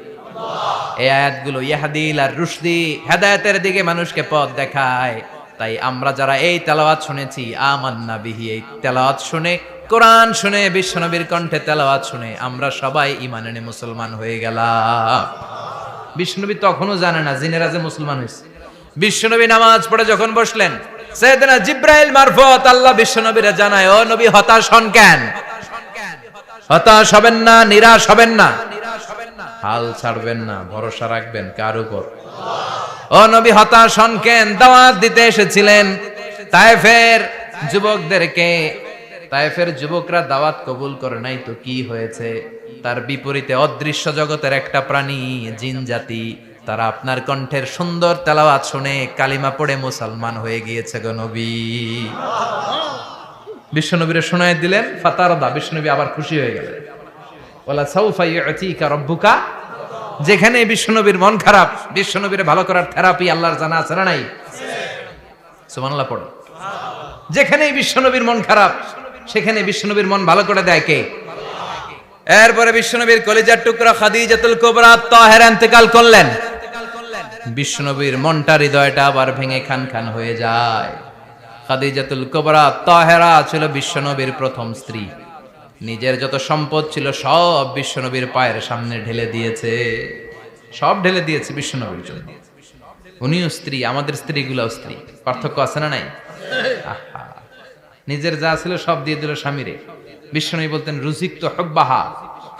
এই আয়াতগুলো ইয়াহদি ইলার রুশদি, হেদায়েতের দিকে মানুষকে পথ দেখায়। তাই আমরা যারা এই তেলাওয়াত শুনেছি, আমান্না বিহি, এই তেলাওয়াত শুনে, কোরআন শুনে, বিশ্বনবীর কণ্ঠে তেলাওয়াত শুনে আমরা সবাই ঈমান এনে মুসলমান হয়ে গেলাম। বিশ্বনবী তখনও জানে না জিনেরা যে মুসলমান হয়েছে। বিশ্বনবী নামাজ পড়ে যখন বসলেন, সাইয়েদনা জিব্রাইল মারফত আল্লাহ বিশ্বনবীরে জানায়, ও নবী হতাশ হন কেন? হতাশ হবেন না, নিরাশ হবেন না, হাল ছাড়বেন না, ভরসা রাখবেন কার উপর? ও নবী হতাশ হন কেন? দাওয়াত দিতে এসেছিলেন তায়েফের যুবকদেরকে। তায়েফের যুবকরা দাওয়াত কবুল করে নাই তো কি হয়েছে? তার বিপরীতে অদৃশ্য জগতের একটা প্রাণী, জিন জাতি, তারা আপনার কণ্ঠের সুন্দর তেলাওয়াত শুনে কালিমা পড়ে মুসলমান হয়ে গিয়েছে গো নবী। বিশ্বনবীরে শোনায় দিলেন, ফাতারদা, বিশ্বনবী আবার খুশি হয়ে গেলেন। ওয়ালা সাউফা ইউতিকা রাব্বুকা। যেখানে বিশ্বনবীর মন খারাপ, বিশ্বনবীরে ভালো করার থেরাপি আল্লাহর জানা আছে না নাই? সুবহানাল্লাহ পড়ো। যেখানে বিশ্বনবীর মন খারাপ, সেখানে বিশ্বনবীর মন ভালো করে দেয় কে? এরপরে বিশ্বনবীর কলিজার টুকরা খাদিজাতুল কুবরা তাহেরা ইন্তেকাল করলেন। বিশ্বনবীর মনটা, হৃদয়টা আবার ভেঙে খান খান হয়ে যায়। খাদিজাতুল কুবরা তাহেরা ছিল বিশ্বনবীর প্রথম স্ত্রী। নিজের যত সম্পদ ছিল সব বিশ্বনবীর পায়ের সামনে ঢেলে দিয়েছে, সব ঢেলে দিয়েছে বিশ্বনবীর জন্য। উনিও স্ত্রী, আমাদের স্ত্রীগুলাও স্ত্রী, পার্থক্য আছে না নাই? আহা, নিজের যা ছিল সব দিয়ে দিল স্বামীরে। বিশ্বনবী বলতেন, রুজিকতু হুব্বাহা।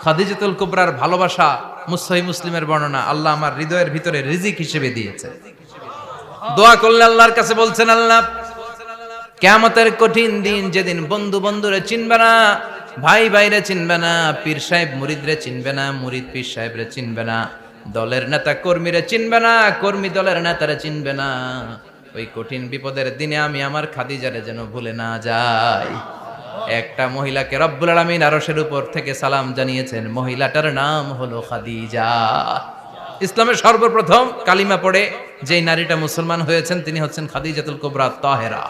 খাদিজাতুল কুবরার ভালোবাসা সহিহ মুসলিমের বর্ণনা, আল্লাহ আমার হৃদয়ের ভিতরে রিজিক হিসেবে দিয়েছে। দোয়া করলে আল্লাহর কাছে বলছেন, আল্লাহ কিয়ামতের কঠিন দিন, যেদিন বন্ধু বন্ধুরে চিনবে না, ভাই ভাইরে চিনবে না, পীর সাহেব মুরিদরে চিনবে না, মুরিদ পীর সাহেবরে চিনবে না, দলের নেতা কর্মীরে চিনবে না, কর্মী দলের নেতারে চিনবে না, ওই কঠিন বিপদের দিনে আমি আমার খাদিজারে যেন ভুলে না যাই। একটা মহিলাকে রব্বুল আলামিন আরশের উপর থেকে সালাম জানিয়েছেন, মহিলাটার নাম হলো খাদিজা। ইসলামের সর্বপ্রথম কালিমা পড়ে যেই নারীটা মুসলমান হয়েছেন তিনি হচ্ছেন খাদিজাতুল কুবরা তাহেরা।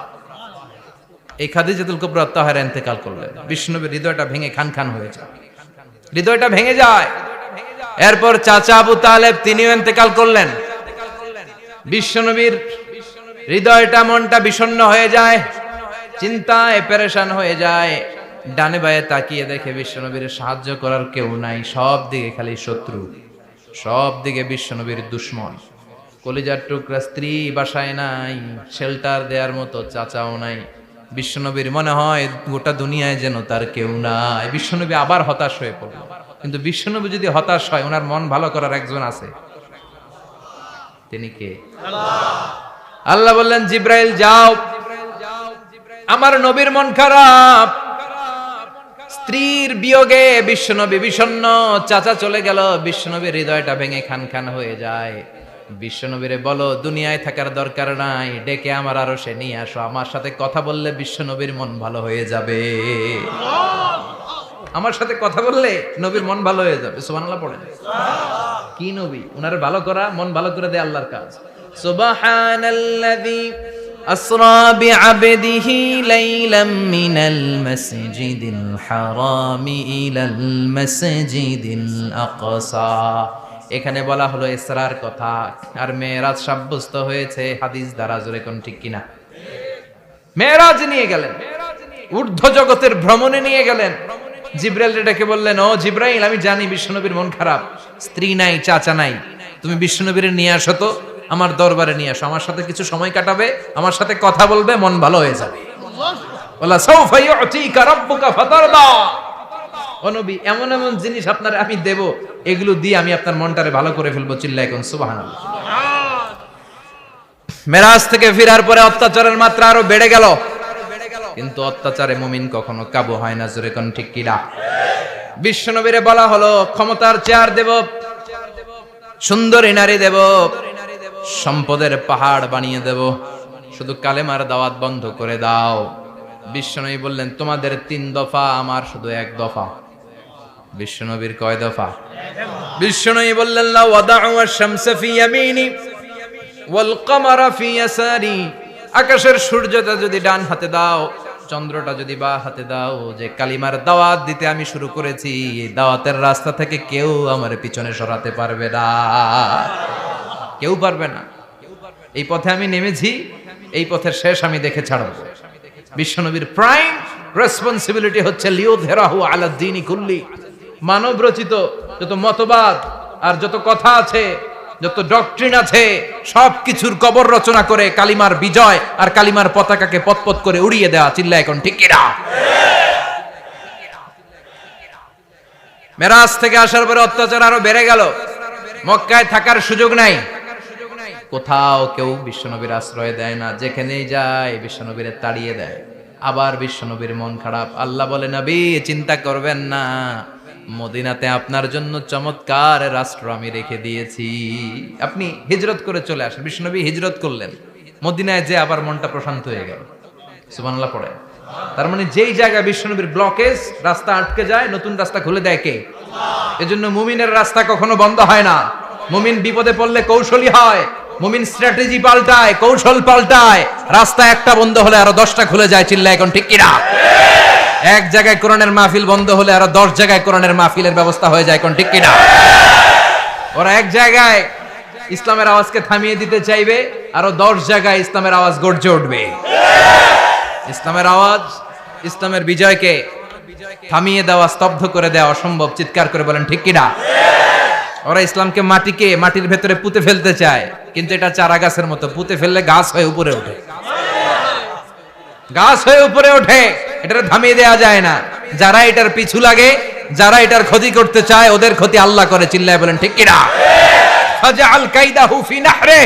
এই খাদিজাতুল কুবরা তাহেরা ইন্তেকাল করলেন। বিশ্বনবীর হৃদয়টা ভেঙে খান খান হয়ে যায়, হৃদয়টা ভেঙে যায়। এরপর চাচা আবু তালেব তিনিও ইন্তেকাল করলেন। বিশ্বনবীর হৃদয়টা, মনটা বিষণ্ণ হয়ে যায়, চিন্তায় পেরেশান হয়ে যায়। ডানে বায়ে তাকিয়ে দেখে বিশ্বনবীর সাহায্য করার কেউ নাই, সব দিকে খালি শত্রু, সব দিকে বিশ্বনবীর দুশ্মন। কলিজার টুকরা স্ত্রী বাসায় নাই, শেল্টার দেওয়ার মতো চাচাও নাই। বিশ্বনবীর মনে হয় গোটা দুনিয়ায় যেন তার কেউ নাই। বিশ্বনবী আবার হতাশ হয়ে পড়ল। কিন্তু বিশ্বনবী যদি হতাশ হয়, ওনার মন ভালো করার একজন আছে, তিনি কে? আল্লাহ বললেন, জিব্রাইল যাও, আমার নবীর মন খারাপ, স্ত্রীর বিয়োগে বিশ্বনবী বিষণ্ণ, চাচা চলে গেল, বিশ্বনবীর হৃদয়টা ভেঙে খান খান হয়ে যায়। বিশ্বনবীরে বলো দুনিয়ায় থাকার দরকার নাই, ডেকে আমার আরশে নিয়ে আসো, আমার সাথে কথা বললে বিশ্বনবীর মন ভালো হয়ে যাবে। আমার সাথে কথা বললে নবীর মন ভালো হয়ে যাবে। সুবহানাল্লাহ পড়েন। কি নবী, উনার ভালো করা, মন ভালো করে দেয় আল্লাহর কাজ। সুবহানাল্লাযী আসরা বিআবদিহি লাইলাম মিনাল মাসজিদিল হারামি ইলাল মাসজিদিল আকসা। এখানে বলা হলো ইসরার কথা, আর মেরাজ সাব্যস্ত হয়েছে হাদিস দ্বারা। জোরে কোন ঠিক কিনা? মেরাজ নিয়ে গেলেন, ঊর্ধ্ব জগতের ভ্রমণে নিয়ে গেলেন। জিব্রাইল ডেকে বললেন, ও জিব্রাইল, আমি জানি বিশ্বনবীর মন খারাপ, স্ত্রী নাই, চাচা নাই, তুমি বিশ্বনবীর নিয়ে আসো তো, আমার দরবারে নিয়ে আসো, আমার সাথে কিছু সময় কাটাবে, আমার সাথে কথা বলবে, মন ভালো হয়ে যাবে। ওয়ালা সাউফা ইউতিকা রাব্বুকা ফাতারদা। ও নবী, এমন এমন জিনিস আপনার আমি দেব, এগুলো দিয়ে আমি আপনার মনটারে ভালো করে ফেলবো। চিল্লায় কোন সুবহানাল্লাহ। মেরাজ থেকে ফেরার পরে অত্যাচারের মাত্রা আরো বেড়ে গেল, কিন্তু অত্যাচারে মুমিন কখনো কাবু হয় না। জোরে কোন ঠিক কিনা? বিশ্বনবীরে বলা হলো ক্ষমতার চেয়ার দেব, সুন্দরী নারী দেব, সম্পদের পাহাড় বানিয়ে দেব, শুধু কালেমার দাওয়াত বন্ধ করে দাও। বিশ্বনবী বললেন তোমাদের 3 দফা, আমার শুধু 1 দফা। বিশ্বনবীর কয় দফা? বিশ্বনবী বললেন লা ওয়াদাউ আশ-শামসা ফি ইয়ামিনি ওয়াল কামারা ফি ইয়াসারি, আকাশের সূর্যটা যদি ডান হাতে দাও, চন্দ্রটা যদি বা হাতে দাও, যে কালিমার দাওয়াত দিতে আমি শুরু করেছি, এই দাওয়াতের রাস্তা থেকে কেউ আমার পিছনে সরাতে পারবে না, কেউ পারবে না। এই পথে আমি নেমেছি, এই পথের শেষ আমি দেখে ছাড়ব। বিশ্বনবীর প্রাইম রেসপন্সিবিলিটি হচ্ছে লিউযহিরাহু আলা দ্বীনি কুল্লি, মানব রচিত যত মতবাদ আর যত কথা আছে, যত ডক্ট্রিন আছে, সবকিছুর কবর রচনা করে কালিমার বিজয় আর কালিমার পতাকাকে পতপত করে উড়িয়ে দেওয়া। চিল্লায় এখন ঠিক কিনা? মেরাজ থেকে আসার পরে অত্যাচার আরো বেড়ে গেল, মক্কায় থাকার সুযোগ নাই, কোথাও কেউ বিশ্বনবীর আশ্রয় দেয় না, যেখানেই যায় বিশ্বনবীরে তাড়িয়ে দেয়। আবার বিশ্বনবীর মন খারাপ, আল্লাহ বলে নবী চিন্তা করবেন না, মদিনাতে আপনার জন্য চমৎকার রাষ্ট্র আমি রেখে দিয়েছি, আপনি হিজরত করে চলে আসেন। বিশ্বনবী হিজরত করলেন, মদিনায় যে আবার মনটা প্রশান্ত হয়ে গেল। সুবহানাল্লাহ পড়ে। তার মানে যেই জায়গায় বিশ্বনবীর ব্লকেজ, রাস্তা আটকে যায়, নতুন রাস্তা খুলে দেয় কে? এজন্য মুমিনের রাস্তা কখনো বন্ধ হয় না। মুমিন বিপদে পড়লে কৌশলী হয়, মুমিন স্ট্র্যাটেজি পাল্টায়, কৌশল পাল্টায়। রাস্তা একটা বন্ধ হলে আরো 10টা খুলে যায়। চিল্লায় এখন ঠিক কিনা? এক জায়গায় কোরআনের মাহফিল বন্ধ হলে আরো 10 জায়গায় কোরআনের মাহফিলের ব্যবস্থা হয়ে যায়। কোন ঠিক কিনা? ওরা এক জায়গায় ইসলামের আওয়াজকে থামিয়ে দিতে চাইবে, আরো 10 জায়গায় ইসলামের আওয়াজ গর্জে উঠবে। ইসলামের আওয়াজ, ইসলামের বিজয়কে থামিয়ে দেওয়া, স্তব্ধ করে দেওয়া অসম্ভব। চিৎকার করে বলেন ঠিক কিনা? ওরা ইসলামকে মাটির ভেতরে পুঁতে ফেলতে চায়, কিন্তু এটা চারা গাছের মতো, পুঁতে ফেললে গাছ হয়ে উপরে ওঠে, গাছ হয়ে উপরে ওঠে, এটা থামিয়ে দেওয়া যায় না। যারা এটার পিছু লাগে, যারা এটার ক্ষতি করতে চায়, ওদের ক্ষতি আল্লাহ করে। চিল্লায় বলেন ঠিক কিনা? ফাজআল কাইদাহু ফি নাহরে,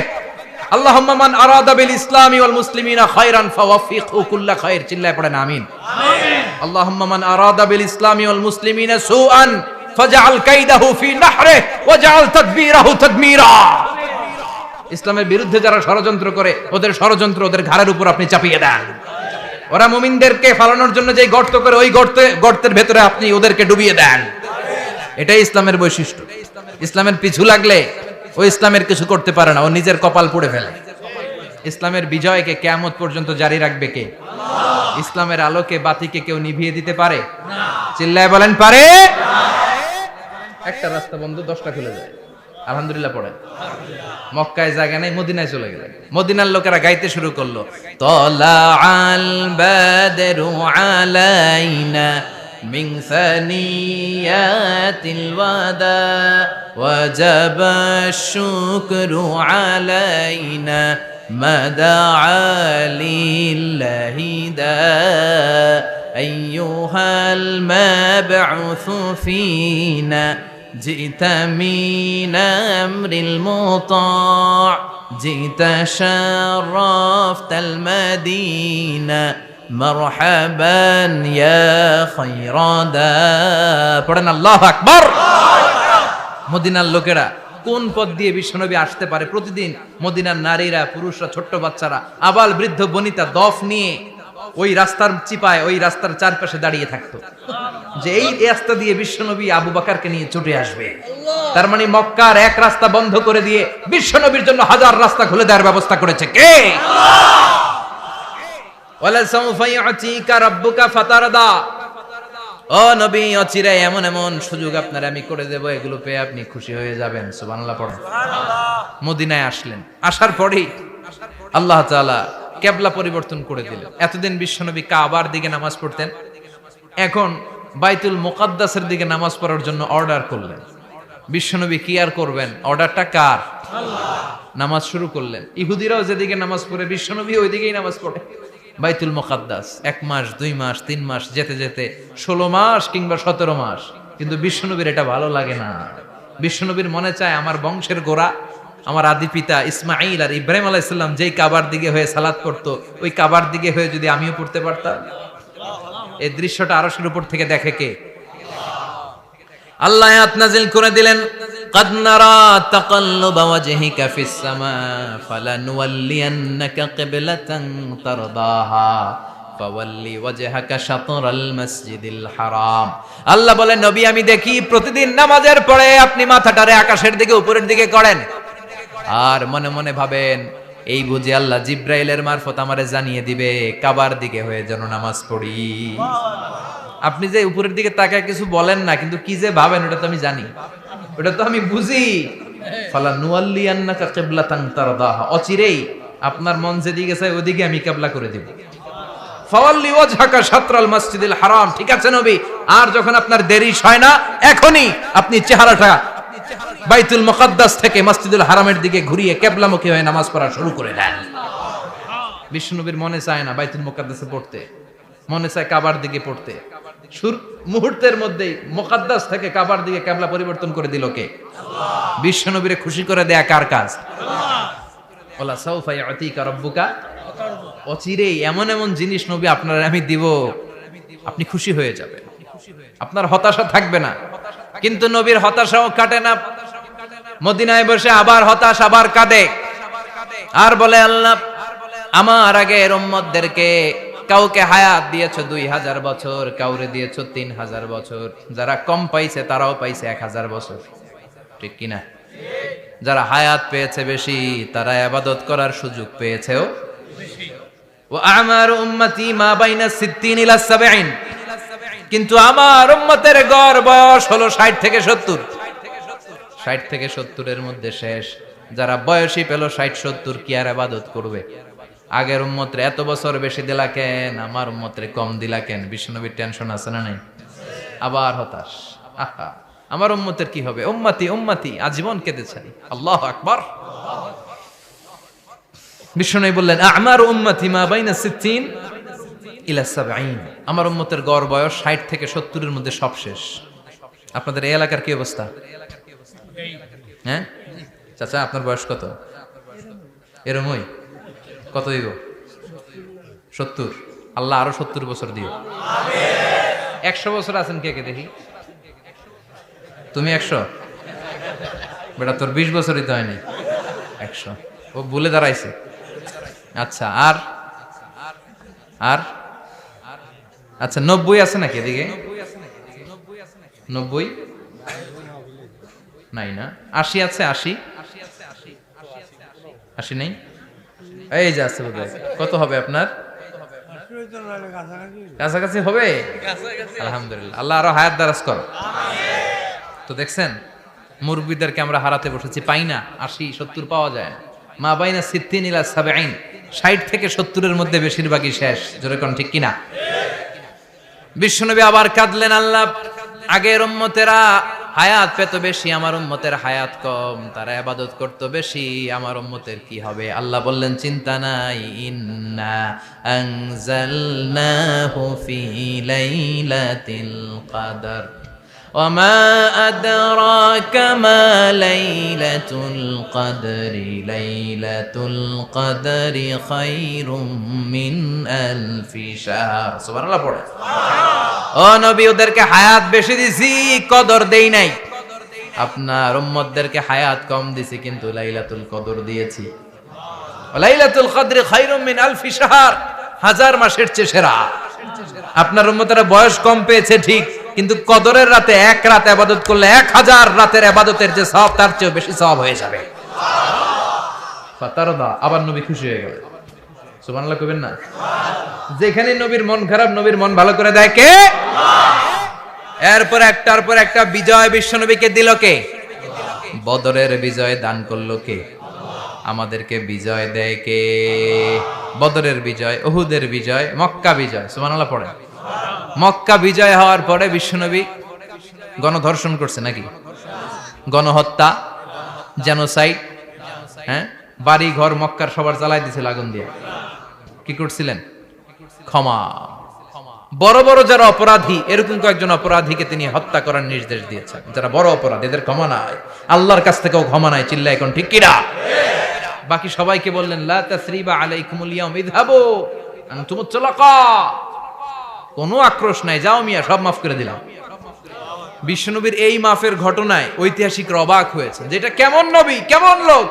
আল্লাহুম্মা মান আরাদা বিল ইসলামি ওয়াল মুসলিমিনা খায়রান ফাওয়াফিকহু কুল্লা খায়র। চিল্লায় পড়েন আমিন। আমিন। আল্লাহুম্মা মান আরাদা বিল ইসলামি ওয়াল মুসলিমিনা সুআন ফাজআল কাইদাহু ফি নাহরে ওয়াজআল তাদবীরাহু তাদমীরা। ইসলামের বিরুদ্ধে যারা ষড়যন্ত্র করে, ওদের ষড়যন্ত্র ওদের ঘাড়ের উপর আপনি চাপিয়ে দেন। ওরা মুমিনদেরকে ফালানোর জন্য যে গর্ত করে, ওই গর্তের ভেতরে আপনি ওদেরকে ডুবিয়ে দেন। এটাই ইসলামের বৈশিষ্ট্য। ইসলামের পিছু লাগলে ও ইসলামের কিছু করতে পারে না, ও নিজের কপাল পুড়ে ফেলে। ইসলামের বিজয়কে কিয়ামত পর্যন্ত জারি রাখবে কে? আল্লাহ। ইসলামের আলোকে বাতিকে কেউ নিভিয়ে দিতে পারে না। চিল্লায় বলেন পারে না। একটা রাস্তা বন্ধ, 10টা খুলে যায়। আলহামদুলিল্লাহ পড়েন। মক্কায় জায়গা নাই, মদিনায় চলে গেলেন। মদিনার লোকেরা গাইতে শুরু করলো, তলাআল বাদরু আলাইনা মিন সানিয়াতিল ওয়াদা ওয়াজাবা শুকরু আলাইনা মাদাআ লিল্লাহি দা আইয়ুহাল মাবউসু ফিনা جئت من أمر المطاع جئت شرفت المدينة مرحبا يا خير دا পড়েন আল্লাহু আকবার। মদিনার লোকেরা কোন পথ দিয়ে বিশ্বনবী আসতে পারে? প্রতিদিন মদিনার নারীরা, পুরুষরা, ছোট্ট বাচ্চারা, আবাল বৃদ্ধ বনিতা দফ নিয়ে ওই রাস্তার চিপায়, ওই রাস্তার চারপাশে দাঁড়িয়ে থাকতো, যে এই রাস্তা দিয়ে বিশ্বনবী আবু বকরকে নিয়ে ছুটে আসবে। তার মানে মক্কার এক রাস্তা বন্ধ করে দিয়ে বিশ্বনবীর জন্য হাজার রাস্তা খুলে দেওয়ার ব্যবস্থা করেছে কে? আল্লাহ। ওয়ালা সাউফা ইউতিকা রাব্বুকা ফাতারদা, ও নবী অচিরে এমন এমন সুযোগ আপনার আমি করে দেব, এগুলো পেয়ে আপনি খুশি হয়ে যাবেন। সুবহানাল্লাহ পড়েন। সুবহানাল্লাহ। মদিনায় আসলেন, আসার পরেই আল্লাহ তাআলা কিবলা পরিবর্তন করে দিলেন। এতদিন বিশ্বনবী কাবার দিকে নামাজ পড়তেন, এখন বাইতুল মুকাদ্দাসের দিকে নামাজ পড়ার জন্য অর্ডার করলেন। বিশ্বনবী কি আর করবেন, অর্ডারটা কার? আল্লাহ। নামাজ শুরু করলেন। ইহুদিরাও যেদিকে নামাজ পড়ে, বিশ্বনবী ওইদিকেই নামাজ পড়ে। বাইতুল মুকাদ্দাস 1 মাস 2 মাস 3 মাস যেতে যেতে 16 মাস কিংবা 17 মাস, কিন্তু বিশ্বনবীর এটা ভালো লাগে না। বিশ্বনবীর মনে চায় আমার বংশের গোড়া, আমার আদি পিতা ইসমাঈল আর ইব্রাহিম আলাইহিস সালাম যেই কাবার দিকে হয়ে সালাত করতো, ওই কাবার দিকে হয়ে যদি আমিও পড়তে পারতাম। এই দৃশ্যটা আরশের উপর থেকে দেখে কে? আল্লাহ আয়াত নাযিল করে দিলেন, قد نرى تقلب وجهك في السماء فلنولينك قبلة ترضاها فولي وجهك شطر المسجد الحرام। আল্লাহ বলেন, নবী আমি দেখি প্রতিদিন নামাজের পরে আপনি মাথাটারে আকাশের দিকে উপরের দিকে করেন, আর মনে মনে ভাবেন এই বুঝি আল্লাহ জিব্রাইলের মারফত আমারে জানিয়ে দিবে কাবার দিকে হয়ে যেন নামাজ পড়ি। আপনি যে উপরের দিকে তাকায় কিছু বলেন না, কিন্তু কি যে ভাবেন ওটা তো আমি জানি, ওটা তো আমি বুঝি। ফালা নুয়াল্লিয়ান্নাকা কিবলাতান তারদাহা, অচিরেই আপনার মন যেদিকে চায় ওদিকে আমি কিবলা করে দেব। ফাওয়াল্লি ওয়াজহাকা শাতরাল মসজিদিল হারাম, ঠিক আছে নবী, আর যখন আপনার দেরি হয় না এখনই আপনি চেহারাটা বাইতুল মুকাদ্দাস থেকে মসজিদুল হারামের দিকে ঘুরিয়ে কিবলামুখী হয়ে নামাজ পড়া শুরু করে দেন। বিশ্বনবীর মনে চায় না বাইতুল মুকাদ্দাসে পড়তে, মনে চায় কাবার দিকে পড়তে। মুহূর্তের মধ্যেই মুকাদ্দাস থেকে কাবার দিকে কিবলা পরিবর্তন করে দিল কে? আল্লাহ। বিশ্বনবীরে খুশি করে দেয়া কার কাজ? আল্লাহ। ওয়ালা সাউফা ইয়াতিকা রাব্বুকা, অচিরেই এমন এমন জিনিস নবী আপনার আমি দিব, আপনি খুশি হয়ে যাবেন, আপনার হতাশা থাকবে না। কিন্তু নবীর হতাশাও কাটে না, মদিনায় বসে আবার হতাশ, আবার কাঁদে, আর বলে আল্লাহ আমার আগের উম্মতদেরকে কাউকে হায়াত দিয়েছো 2000 বছর, কাউরে দিয়েছো 3000 বছর, যারা কম পাইছে তারাও পাইছে 1000 বছর, ঠিক কিনা? যারা হায়াত পেয়েছে বেশি তারা ইবাদত করার সুযোগ পেয়েছেও বেশি। ওয়া আমারু উম্মতি মা বাইনা 60 ইলা 70, কিন্তু আমার উম্মতের গড় বয়স হলো 60 থেকে 70। 60 থেকে 70 এর মধ্যে শেষ। যারা বয়সী পেল 60-70 কি আর ইবাদত করবে? আগের উম্মতরে এত বছর বেশি দিলা কেন, আমার উম্মতরে কম দিলা কেন? বিশ্বনবীর টেনশন আছে না নাই? আবার হতাশ, আহা আমার উম্মতের কি হবে? উম্মতি উম্মতি আজীবন কেঁদেছেন। আল্লাহু আকবার। বিশ্বনবী বললেন আমার উম্মতি মা বাইনা 60 ইলা 70, আমার উম্মতের গড় বয়স 60 থেকে 70 এর মধ্যে সব শেষ। আপনাদের এই এলাকার কি অবস্থা? হ্যাঁ চাচা, আপনার বয়স কত? এরমই কত দিব? 70। আল্লাহ আরো 70 বছর দিও। 100 বছর আছেন কে কে দেখি? তুমি 100? বেটা তোর 20 বছরই তো হয়নি। 100 ও ভুলে দাঁড়াইছে। আচ্ছা, আর আর আচ্ছা 90 আছে নাকি এদিকে? 90 নাই না? 80 আছে? 80 নেই? এই যে আছে বোধহয়। কত হবে আপনার? কাছাকাছি হবে? আলহামদুলিল্লাহ, আল্লাহ আরো হায়াত দারাজ করো। তো দেখছেন মুরব্বীদেরকে আমরা হারাতে বসেছি, পাই না। 80-70 পাওয়া যায় না। মা বাইনা 60 ইলা 70, 60 থেকে 70 এর মধ্যে বেশিরভাগই শেষ। জোরে কোন ঠিক কিনা? বিশ্বনবী আবার কাঁদলেন, আল্লাহ আগের উম্মতেরা হায়াত পেত বেশি, আমার উম্মতের হায়াত কম, তারা ইবাদত করত বেশি, আমার উম্মতের কি হবে? আল্লাহ বললেন চিন্তা নাই, ইন্না আনজালনাহু ফি লাইলাতিল কদর ওয়া মা আদরাকা মা লাইলাতুল কদরি লাইলাতুল কদরি খায়রুম মিন আলফি শাহর। সুবহানাল্লাহ পড়ে। ও নবী, ওদেরকে হায়াত বেশি দিছি, কদর দেই নাই। আপনার উম্মতদেরকে হায়াত কম দিছি, কিন্তু লাইলাতুল কদর দিয়েছি। লাইলাতুল কদরি খায়রুম মিন আলফি শাহর, 1000 মাসের চেয়ে সেরা। আপনার উম্মতেরা বয়স কম পেয়েছে ঠিক, কিন্তু কদরের রাতে এক রাত ইবাদত করলে 1000 রাতের ইবাদতের যে সওয়াব তার চেয়ে বেশি সওয়াব হয়ে যাবে। ফাতারদা, আবার নবী খুশি হয়ে গেলেন। সুবহানাল্লাহ কইবেন না? যেখানে নবীর মন খারাপ, নবীর মন ভালো করে দেয় কে? আল্লাহ। এরপর একটার পর একটা বিজয় বিশ্বনবীকে দিল কে? বদরের বিজয় দান করলো কে? আমাদেরকে বিজয় দেয় কে? বদরের বিজয়, উহুদের বিজয়, মক্কা বিজয়। সুবহানাল্লাহ পড়ে। মক্কা বিজয় হওয়ার পরে বিশ্বনবী গণধর্ষণ করছে নাকি? গণহত্যা, জেনোসাইড, হ্যাঁ, বাড়ি ঘর মক্কার সবার জ্বালাই দিয়েছিল আগুন দিয়ে। কি করছিলেন? ক্ষমা। বড় বড় যারা অপরাধী, এরকম কয়েকজন অপরাধীকে তিনি হত্যা করার নির্দেশ দিয়েছেন। যারা বড় অপরাধী এদের ক্ষমা নাই, আল্লাহর কাছ থেকেও ক্ষমা নাই। চিল্লা এখন ঠিক কিনা? বাকি সবাইকে বললেন লা তাসরিবা আলাইকুমুল ইয়াউম ইযহাবু আনতুমুত তুলাকা, কোনো আক্রোশ নাই, যাও মিয়া, সব মাফ করে দিলাম। বিশ্বনবীর এই মাফের ঘটনায় ঐতিহাসিকরা অবাক হয়েছে, যেটা কেমন নবী, কেমন লোক,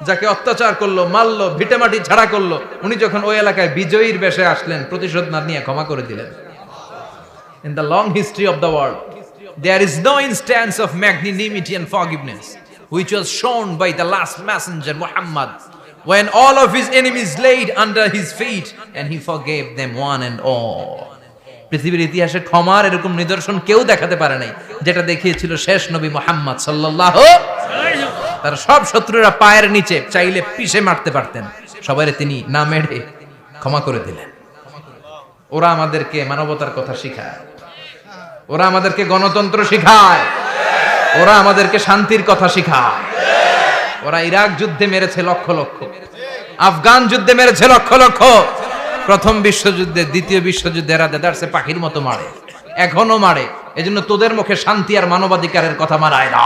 যাকে অত্যাচার করলো, মারলো, ভিটেমাটি ঝাড়া করলো, উনি যখন ওই এলাকায় বিজয়ীর বেশে আসলেন, প্রতিশোধ না নিয়ে ক্ষমা করে দিলেন। In the long history of the world, there is no instance of magnanimity and forgiveness which was shown by the last messenger Muhammad, when all of his enemies laid under his feet and he forgave them one and all. পৃথিবীর ইতিহাসে ক্ষমার এরকম নিদর্শন কেউ দেখাতে পারে নাই, যেটা দেখিয়েছিল শেষ নবী মুহাম্মদ সাল্লাল্লাহু আলাইহি ওয়াসাল্লাম। তার সব শত্রুরা পায়ের নিচে চাইলে পিষে মারতে পারতেন, সবাইরে তিনি না মেরে ক্ষমা করে দিলেন। ওরা আমাদেরকে মানবতার কথা শিখায়, ওরা আমাদেরকে গণতন্ত্র শিখায়, ওরা আমাদেরকে শান্তির কথা শিখায়। ওরা ইরাক যুদ্ধে মেরেছে লক্ষ লক্ষ, আফগান যুদ্ধে মেরেছে লক্ষ লক্ষ, প্রথম বিশ্বযুদ্ধে, দ্বিতীয় যুদ্ধে এরা দেদারসে পাখির মতো মারে, এখনো মারে। এজন্য তোদের মুখে শান্তি আর মানবাধিকারের কথা মানায় না।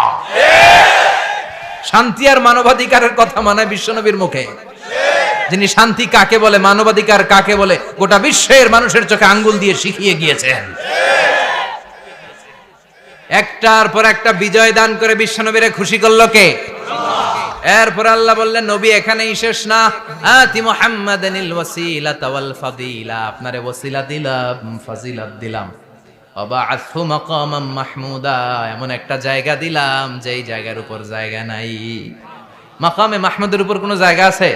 শান্তি আর মানবাধিকারের কথা মানায় বিশ্বনবীর মুখে, যিনি শান্তি কাকে বলে, মানবাধিকার কাকে বলে, গোটা বিশ্বের মানুষের চোখে আঙ্গুল দিয়ে শিখিয়ে গিয়েছেন। একটার পর একটা বিজয় দান করে বিশ্বনবীরে খুশি করলো কে? এরপর আল্লাহ বললেন, নবী এখানেই শেষ না, আতি মুহাম্মাদানিল ওয়াসিলাতা ওয়াল ফাদিলা, আপনারে ওয়াসিলা দিলাম, ফাজিলাত দিলাম, ওয়াবাআসহু মাকামাম মাহমুদা, এমন একটা জায়গা দিলাম যেই জায়গার উপর জায়গা নাই। মাকামে মাহমুদের উপর কোনো জায়গা আছে?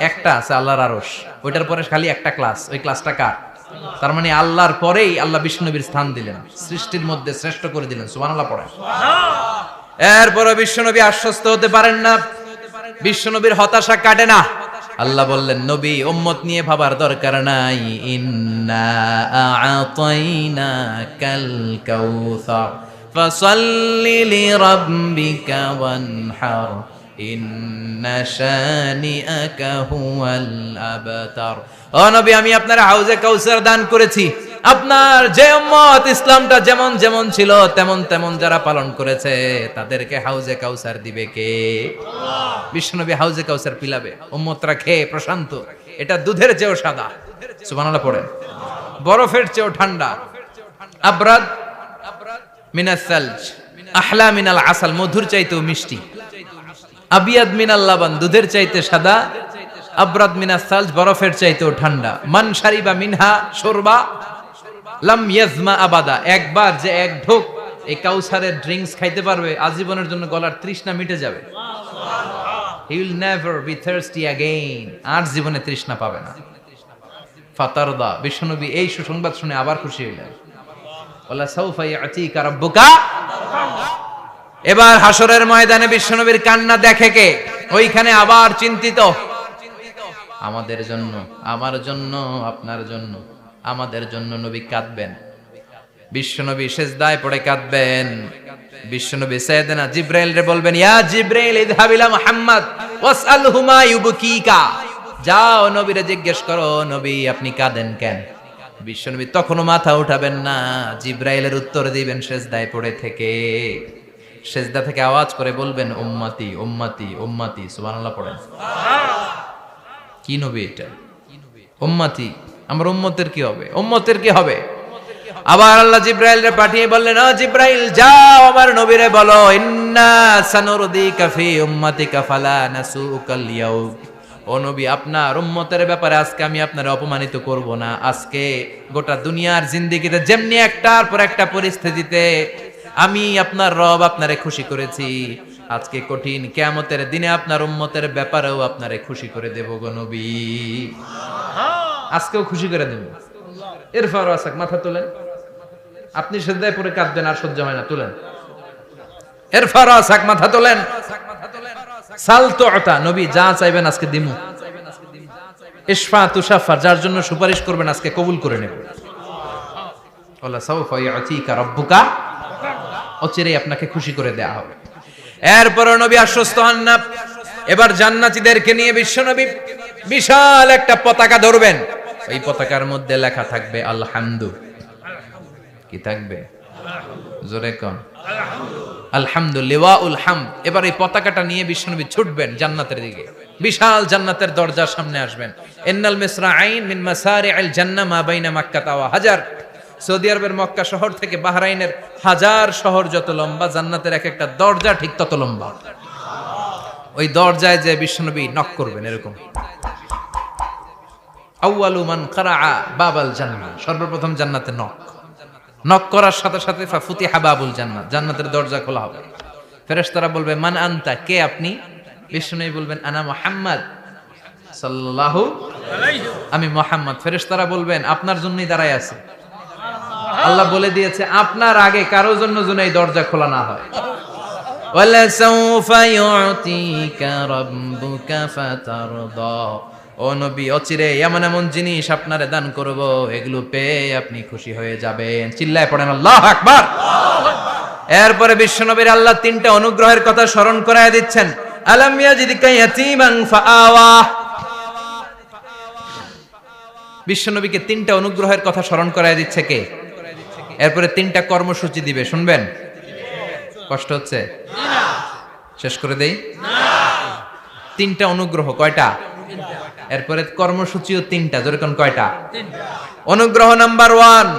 একটা আছে, আল্লাহর আরশ। ওইটার পরে খালি একটা ক্লাস, ওই ক্লাসটা কার? তার মানে আল্লাহর পরেই আল্লাহ বিশ্বনবীর স্থান দিলেন, সৃষ্টির মধ্যে শ্রেষ্ঠ করে দিলেন। সুবহানাল্লাহ পড়েন। এরপরে বিশ্বনবী আশ্বস্ত হতে পারেন না, বিশ্বনবীর হতাশা কাটে না। আল্লাহ বললেন, নবী উম্মত নিয়ে ভাবার দরকার নাই, ইন্না আ'তাইনাকাল কাউসার ফাসাল্লি লিরাব্বিকা ওয়ানহার ইন্না শানিআকা হুয়াল আবতার। ও নবী, আমি আপনার হাউজে কাউসার দান করেছি। আপনার যে উম্মত ইসলামটা যেমন যেমন ছিল তেমন তেমন যারা পালন করেছে, তাদেরকে হাউজে কাউসার দিবে কে? বিশ্বনবী হাউজে কাউসার পিলাবে, উম্মতরা খেয়ে প্রশান্ত। এটা দুধের চেয়েও সাদা, সুবহানাল্লাহ পড়েন, বরফের চেয়েও ঠান্ডা, আবরাদ মিনাস সালজ, আহলা মিনাল আসাল, মধুর চাইতেও মিষ্টি, আবিয়াদ মিনাল লাবান, দুধের চাইতে সাদা, আবরাদ মিনাস সালজ, বরফের চাইতেও ঠান্ডা। মান শারিবা মিনহা শুরবা লাম ইয়াজমা আবাদা, একবার যে এক ঢোক এই কাউসারের ড্রিঙ্কস খাইতে পারবে, আজীবনের জন্য গলার তৃষ্ণা মিটে যাবে। He will never be thirsty again, আর জীবনে তৃষ্ণা পাবে না। ফাতারদা, বিশ্বনবী এই সুসংবাদ শুনে আবার খুশি হইলেন। ওয়ালা সাউফা ইয়াতিকা রাব্বুকা। এবার হাসরের ময়দানে বিশ্বনবীর কান্না দেখে কে? ওইখানে আবার চিন্তিত, আমাদের জন্য, আমার জন্য, আপনার জন্য, আমাদের জন্য নবী কাঁদবেন। বিশ্বনবী সেজদায় পড়ে কাঁদবেন। বিশ্বনবী সাইয়েদনা জিবরাইল রে বলবেন, ইয়া জিবরাইল ইযহাব ইলা মুহাম্মদ ওয়াসআলহু মা ইউবকিকা, যাও নবীরে জিজ্ঞেস করো, নবী আপনি কাঁদেন কেন? বিশ্বনবী তখনও মাথা উঠাবেন না, জিবরাইলের উত্তর দিবেন সেজদায় পড়ে থেকে। সেজদা থেকে আওয়াজ করে বলবেন, উম্মতি উম্মতি উম্মতি। সুবহানাল্লাহ পড়েন। কি নবী এটা? উম্মতি, আমার উম্মতের কি হবে? উম্মতের কি হবে? আবার আল্লাহ জিবরাইলরে পাঠিয়ে বললেন, ও জিবরাইল যাও আমার নবীরে বলো, ইন্না সানুরদিকা ফি উম্মতিকা ফালা নাসুকাল ইয়াউম। ও নবী, আপনার উম্মতের ব্যাপারে আজকে আমি আপনার অপমানিত করব না। আজকে গোটা দুনিয়ার জিন্দেগিতে যেমনি একটার পর একটা পরিস্থিতিতে আমি আপনার রব আপনারে খুশি করেছি, আজকে কঠিন কিয়ামতের দিনে আপনার উম্মতের ব্যাপারেও আপনারে খুশি করে দেব গো নবী। আজকেও খুশি করে দেব। এরপর আসাক, মাথা তোলেন। আপনি সেজদায় পড়ে কাঁদবেন, আর সহ্য হয় না, তুলেন। এরপর আসাক, মাথা তোলেন। সাল তুতা, নবী যা চাইবেন আজকে দিমু। ইশফা তুশাফা, যার জন্য সুপারিশ করবেন আজকে কবুল করে নেব। ওয়ালা সাউফা ইয়াতিকা রাব্বুকা, অচিরেই আপনাকে খুশি করে দেয়া হবে। এরপর নবী আশ্বস্ত হন না। এবার জান্নাতীদেরকে নিয়ে বিশ্বনবী বিশাল একটা পতাকা ধরবেন। এই পতাকার মধ্যে লেখা থাকবে আলহামদু। কি থাকবে? জোরে কোন? আলহামদুলিল্লাহ উল হামদ। এবার এই পতাকাটা নিয়ে বিশ্বনবী ছুটবেন জান্নাতের দিকে। বিশাল জান্নাতের দরজার সামনে আসবেন। ইন্নাল মিসরাঈন মিন মাসারি'আল জান্নাহ মা বাইনা মাক্কাহ ওয়া হাজার। সৌদি আরবের মক্কা শহর থেকে বাহরাইনের 1000 শহর যত লম্বা, জান্নাতের এক একটা দরজা ঠিক তত লম্বা। ওই দরজায় যে বিশ্বনবী নক করবেন এরকম, আউয়ালু মান কারাআ বাবাল জান্নাহ, সর্বপ্রথম জান্নাতে নক করার সাথে সাথে ফাফুতিহা বাবুল জান্নাত, জান্নাতের দরজা খোলা হবে। ফেরেশতারা বলবে মান আনতা, কে আপনি? বিশ্বনবী বলবেন আনা মুহাম্মদ সাল্লাল্লাহু আলাইহি, আমি মুহাম্মদ। ফেরেশতারা বলবেন আপনার জন্যই দাঁড়ায় আছে। আল্লাহ বলে দিয়েছে আপনার আগে কারো জন্য যেন এই দরজা খোলা না হয়। ওয়ালা সাউফা ইউতিকা রাব্বুকা ফাতারদা, ও নবী অচিরে এমন এমন জিনিস আপনারে দান করব, এগুলো পেয়ে আপনি খুশি হয়ে যাবেন। চিল্লায় পড়েন আল্লাহু আকবার। এরপরে বিশ্বনবীর আল্লাহ 3টা অনুগ্রহের কথা স্মরণ করায় দিচ্ছেন। আলাম ইয়াজিদকা ইয়াতীমান ফাআওয়া, বিশ্বনবীকে 3টা অনুগ্রহের কথা স্মরণ করায় দিচ্ছে কে? এরপরে 3টা কর্মসূচি দিবে, শুনবেন? কষ্ট হচ্ছে? শেষ করে দেই? 3টা অনুগ্রহ, কয়টা? এরপরে কর্মসূচিও 3টা, জোরে কোন কয়টা? অনুগ্রহ নাম্বার 1,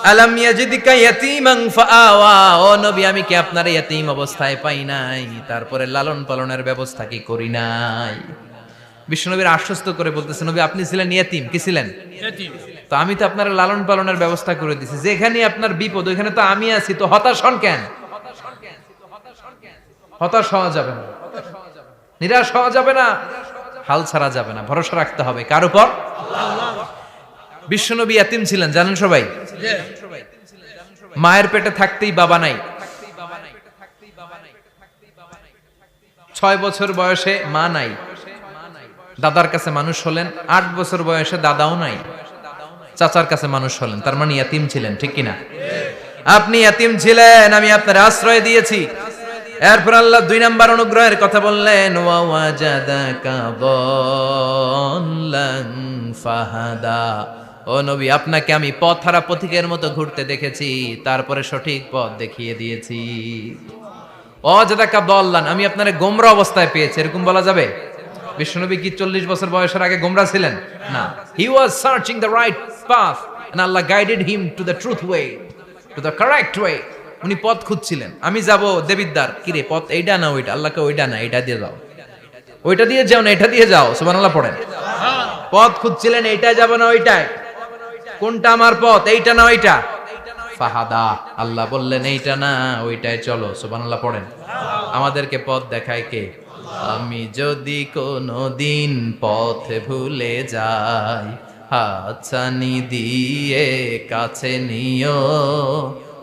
আলাম ইয়াজিদকা ইয়াতীমান ফাআওয়া, ও নবী আমি কি আপনার ইয়াতীম অবস্থায় পাই নাই, তারপরে লালন পালনের ব্যবস্থা কি করি নাই? বিশ্বনবীর আশ্বস্ত করে বলতেছে নবী আপনি ছিলেন ইয়াতীম, কি ছিলেন? ইয়াতীম। তো আমি তো আপনার লালন পালনের ব্যবস্থা করে দিয়েছি, যেখানে আপনার বিপদ ওইখানে তো আমি আছি, তো হতাশ হন কেন? হতাশ হওয়া যাবে না, নিরাশ হওয়া যাবে না, হাল ছাড়া যাবে না, ভরসা রাখতে হবে কার উপর? আল্লাহ। বিশ্বনবী ইয়াতীম ছিলেন জানেন সবাই? মায়ের পেটে থাকতেই বাবা নাই, 6 বছর বয়সে মা নাই, দাদার কাছে মানুষ হলেন, 8 বছর বয়সে দাদাও নাই, চাচার কাছে মানুষ হলেন, তার মানে ইয়াতীম ছিলেন, ঠিক কিনা? আপনি ইয়াতীম ছিলেন, আমি আপনার আশ্রয় দিয়েছি। এরপর আল্লাহ 2 নাম্বার অনুগ্রহের কথা বললেন, ওয়া ওয়াজাদাকা দাল্লান ফাহাদা, ও নবী আপনাকে আমি পথহারা পথিকের মতো ঘুরতে দেখেছি, তারপরে সঠিক পথ দেখিয়ে দিয়েছি। ওয়াজাদাকা দাল্লান, আমি আপনারে গোমরা অবস্থায় পেয়েছি, এরকম বলা যাবে? বিশ্বনবী কি 40 বছর বয়সের আগে গোমরা ছিলেন? না, he was searching the right path and আল্লাহ guided him to the truth way, to the correct way. উনি পথ খুঁজছিলেন, আমি যাব দেবিদ্দার, কি রে পথ এইটা না ওইটা? আল্লাহকে ওইটা না এইটা দিয়ে যাও, ওইটা দিয়ে যাও না এটা দিয়ে যাও, সুবহানাল্লাহ পড়েন। পথ খুঁজছিলেন, এইটাই যাব না ওইটাই, কোনটা আমার পথ, এইটা না ওইটা? ফাহাদা, আল্লাহ বললেন এইটা না ওইটাই চলো, সুবহানাল্লাহ পড়েন। আমাদেরকে পথ দেখায় কে? আমি যদি কোনদিন পথ ভুলে যাই, হাতছানি দিয়ে কাছে নিও,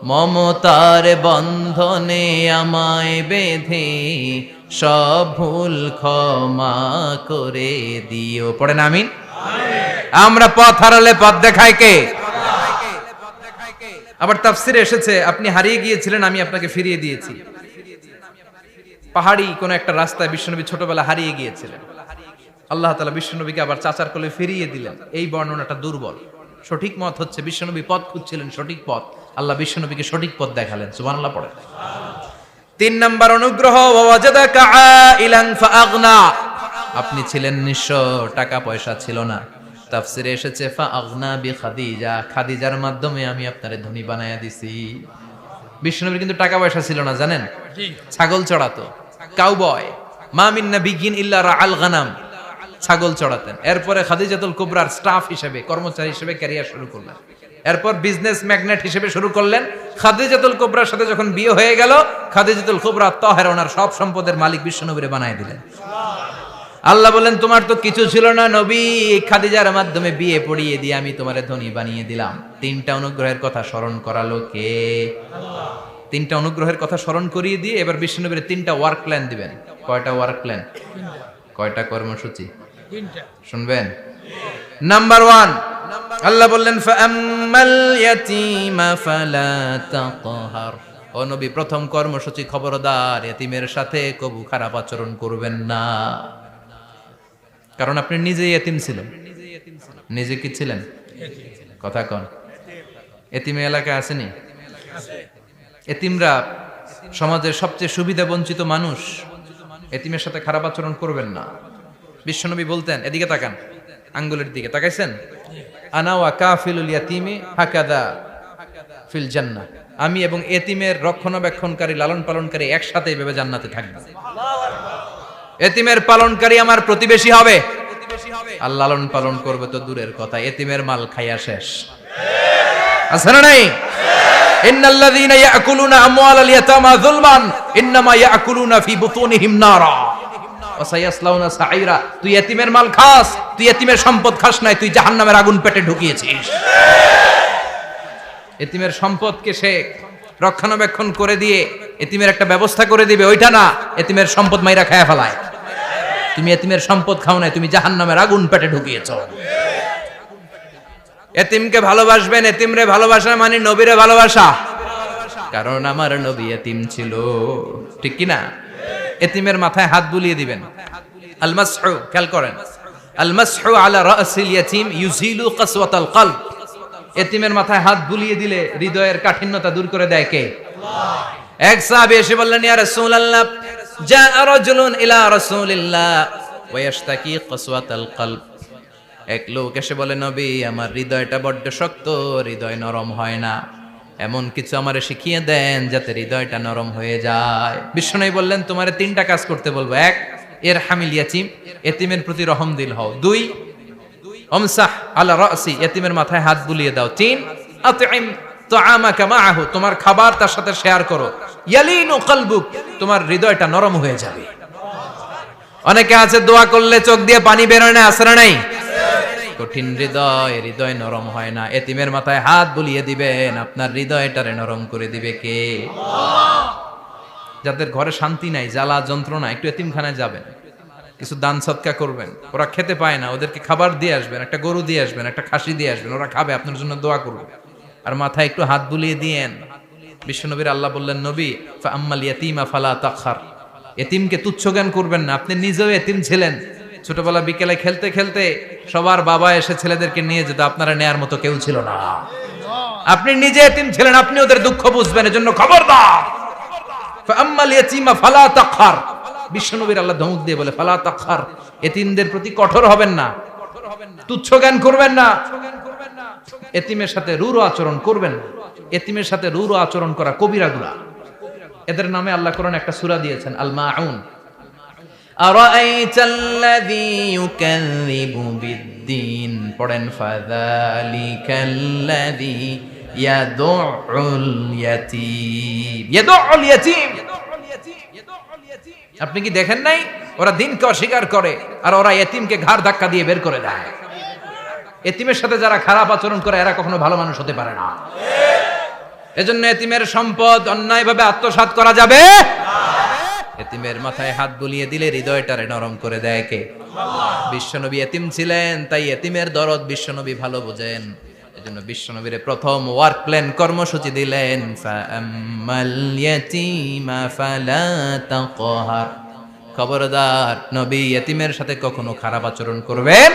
মমতার বন্ধনে আমায় বেঁধে সব ভুল ক্ষমা করে দিও। পড়েন আমিন। আমরা পথ হারালে পথ দেখায় কে? আবার তাফসিরে এসেছে আপনি হারিয়ে গিয়েছিলেন, আমি আপনাকে ফিরিয়ে দিয়েছি। পাহাড়ি কোন একটা রাস্তায় বিশ্বনবী ছোটবেলা হারিয়ে গিয়েছিলেন, আল্লাহ তাআলা বিশ্বনবীকে আবার চাচার কোলে ফিরিয়ে দিলেন। এই বর্ণনাটা দুর্বল, সঠিক মত হচ্ছে বিশ্বনবী পথ খুঁজছিলেন, সঠিক পথ, আল্লাহ বিশ্বনবীকে সঠিক পথ দেখালেন, সুবহানাল্লাহ পড়ে। 3 নাম্বার অনুগ্রহ, ওয়াজাদাকা আইলান ফাআগনা, আপনি ছিলেন নিঃস্ব, টাকা পয়সা ছিল না। তাফসিরে এসেছে ফাআগনা বিখাদিজা, খাদিজার মাধ্যমে আমি আপনারে ধনী বানায়া দিছি। বিশ্বনবীর কিন্তু টাকা পয়সা ছিল না জানেন, ছাগল চড়াতো, কাউবয়, মা মিন নাবিয়্যিন ইল্লা রাআল গানাম, ছাগল চড়াতেন। এরপরে খাদিজাতুল কুবরার স্টাফ হিসেবে, কর্মচারী হিসেবে ক্যারিয়ার শুরু করলেন। এরপর বিজনেস ম্যাগনেট হিসেবে শুরু করলেন। খাদিজাতুল কুবরার সাথে যখন বিয়ে হয়ে গেল, খাদিজাতুল কুবরা তাহেরা ওনার সব সম্পদের মালিক বিশ্বনবীরে বানায় দিলেন। আল্লাহ বলেন তোমার তো কিছু ছিল না নবী, খাদিজার মাধ্যমে বিয়ে পড়িয়ে দিয়ে আমি তোমারে ধনী বানিয়ে দিলাম। 3টা অনুগ্রহের কথা স্মরণ করালো কে? আল্লাহ। 3টা অনুগ্রহের কথা স্মরণ করিয়ে দিয়ে এবার বিশ্বনবীর 3টা ওয়ার্ক প্ল্যান দিবেন। কয়টা ওয়ার্ক প্ল্যান? কয়টা কর্মসূচি? 3টা। শুনবেন? নাম্বার 1, আল্লাহ বললেন ফাআম্মাল ইয়াতীমা ফালা তাকহার, ও নবী প্রথম কর্মসূচি খবরদার এতিমের সাথে কবু খারাপ আচরণ করবেন না, কারণ আপনি নিজেই এতিম ছিলেন। নিজে কি ছিলেন? কথা কন। এতিমে এলাকায় আসেনি? এতিমরা সমাজের সবচেয়ে সুবিধা বঞ্চিত মানুষ, এতিমের সাথে খারাপ আচরণ করবেন না। বিশ্বনবী বলতেন, এদিকে তাকান, আঙ্গুলের দিকে তাকাইছেন, আনা ওয়া কাফিলুল ইয়াতিমি হাকাদা ফিল জান্নাহ, আমি এবং এতিমের রক্ষণাবেক্ষণকারী লালন পালনকারী একসাথে এভাবে জান্নাতে থাকবো। এতিমের পালনকারী আমার প্রতিবেশী হবে, আর লালন পালন করবে তো দূরের কথা, এতিমের মাল খাইয়া শেষ। আছে না নাই? ইন্নাল্লাযীনা ইয়াকুলুনা আমওয়ালাল ইয়াতামা যুলমান ইন্নামা ইয়াকুলুনা ফি বুতুনিহিম নারা ওয়া সায়াসলাউনা সাঈরা। তুই এতিমের মাল খাস, তুই এতিমের সম্পদ খাস নাই, তুই জাহান্নামের আগুন পেটে ঢুকিয়েছিস। এতিমের সম্পদকে সে রক্ষণাবেক্ষণ করে দিয়ে এতিমের একটা ব্যবস্থা করে দিবে, ওইটা না, এতিমের সম্পদ মাইরা খায়া ফেলায়। তুমি এতিমের সম্পদ খাও নাই, তুমি জাহান্নামের আগুন পেটে ঢুকিয়েছো। এতিমকে ভালোবাসবেন, এতিমরে ভালোবাসা মানে নবীরে ভালোবাসা, কারণ আমার নবী এতিম ছিল, ঠিক কি না? এতিমের মাথায় হাত বুলিয়ে দিবেন। আল মাসহু, খেয়াল করেন, আল মাসহু আলা রাসিল ইয়াতিম ইউজিলু কাসওয়াতাল কলব। এতিমের মাথায় হাত বুলিয়ে দিলে হৃদয়ের কাঠিন্যতা দূর করে দেয় কে? আল্লাহ। এক সাহাবী এসে বললেন, ইয়া রাসূলুল্লাহ, জাআ রাজুলুন ইলা রাসূলিল্লাহ ওয়া ইয়াশতাকি কাসওয়াতাল কলব। এক লোক এসে বলে, নবী, আমার হৃদয়টা বড্ড শক্ত, হৃদয় নরম হয় না, এমন কিছু আমারে শিখিয়ে দেন যাতে হৃদয়টা নরম হয়ে যায়। বিশ্বনবী বললেন, তোমারে তিনটা কাজ করতে বলবো। এক, ইরহামিল ইয়াতীম, এতিমের প্রতি রহম দিল হও। দুই, আমসাহ আলা রাসি, এতিমের মাথায় হাত বুলিয়ে দাও। তিন, আতইম তুআমাকা মাআহু, তোমার খাবার তার সাথে শেয়ার করো। ইয়ালিনু কলবুক, তোমার হৃদয়টা নরম হয়ে যাবে। অনেকে আছে দোয়া করলে চোখ দিয়ে পানি বের হয় না, আসরা নাই? কঠিন হৃদয়, হৃদয় নরম হয় না। এতিমের মাথায় হাত বুলিয়ে দিবেন, আপনার হৃদয়টারে নরম করে দিবে কে? আল্লাহ। যাদের ঘরে শান্তি নাই, জ্বালা যন্ত্রণা, একটু এতিমখানায় যাবেন, কিছু দান সদকা করবেন। ওরা খেতে পায় না, ওদেরকে খাবার দিয়ে আসবেন, একটা গরু দিয়ে আসবেন, একটা খাসি দিয়ে আসবেন, ওরা খাবে, আপনার জন্য দোয়া করবে। আর মাথায় একটু হাত বুলিয়ে দিয়েন। বিশ্বনবীর আল্লাহ বললেন, নবী, ফাআম্মাল ইয়াতীমা ফালা তাখর, এতিমকে তুচ্ছ জ্ঞান করবেন না। আপনি নিজেও এতিম ছিলেন, ছোটবেলা বিকেলে খেলতে খেলতে সবার বাবা এসে ছেলেদেরকে নিয়ে যেত, আপনারা নেয়ার মতো কেউ ছিল না। আপনি নিজে এতিম ছিলেন, আপনি ওদের দুঃখ বুঝবেন, এজন্য খবরদার, ফাআম্মাল ইয়াতীমা ফালা তাখর। বিশ্বনবীর আল্লাহ ধমক দিয়ে বলে, ফালা তাখর, এতিমদের প্রতি কঠোর হবেন না, তুচ্ছ জ্ঞান করবেন না, এতিমের সাথে রূঢ় আচরণ করবেন না। এতিমের সাথে রূঢ় আচরণ করা কবিরা গুনাহ। এদের নামে আল্লাহ কোরআনে একটা সূরা দিয়েছেন, আল মাউন। আরাআইতাল্লাযী ইউকাযযিবু বিদ্দীন, পড়েন, ফাযালিকাল্লাযী ইয়াদুউল ইয়াতীম। ইয়াদুউল ইয়াতীম, আপনি কি দেখেন নাই? ওরা দিনকে অস্বীকার করে আর ওরা এতিমকে ঘাড় ধাক্কা দিয়ে বের করে দেয়। এতিমের সাথে যারা খারাপ আচরণ করে এরা কখনো ভালো মানুষ হতে পারে না। এজন্য এতিমের সম্পদ অন্যায়ভাবে আত্মসাৎ করা যাবে না। এতিমের মাথায় হাত বুলিয়ে দিলে হৃদয়টারে নরম করে দেয় কে? আল্লাহ। বিশ্বনবী এতিম ছিলেন, তাই এতিমের দরদ বিশ্বনবী ভালো বোঝেন। এজন্য বিশ্বনবীর প্রথম ওয়ার্ক প্ল্যান, কর্মসূচি দিলেন, ফাআম্মাল ইয়াতীমা ফালা তাকহার। খবরদার, নবী এতিমের সাথে কখনো খারাপ আচরণ করবেন।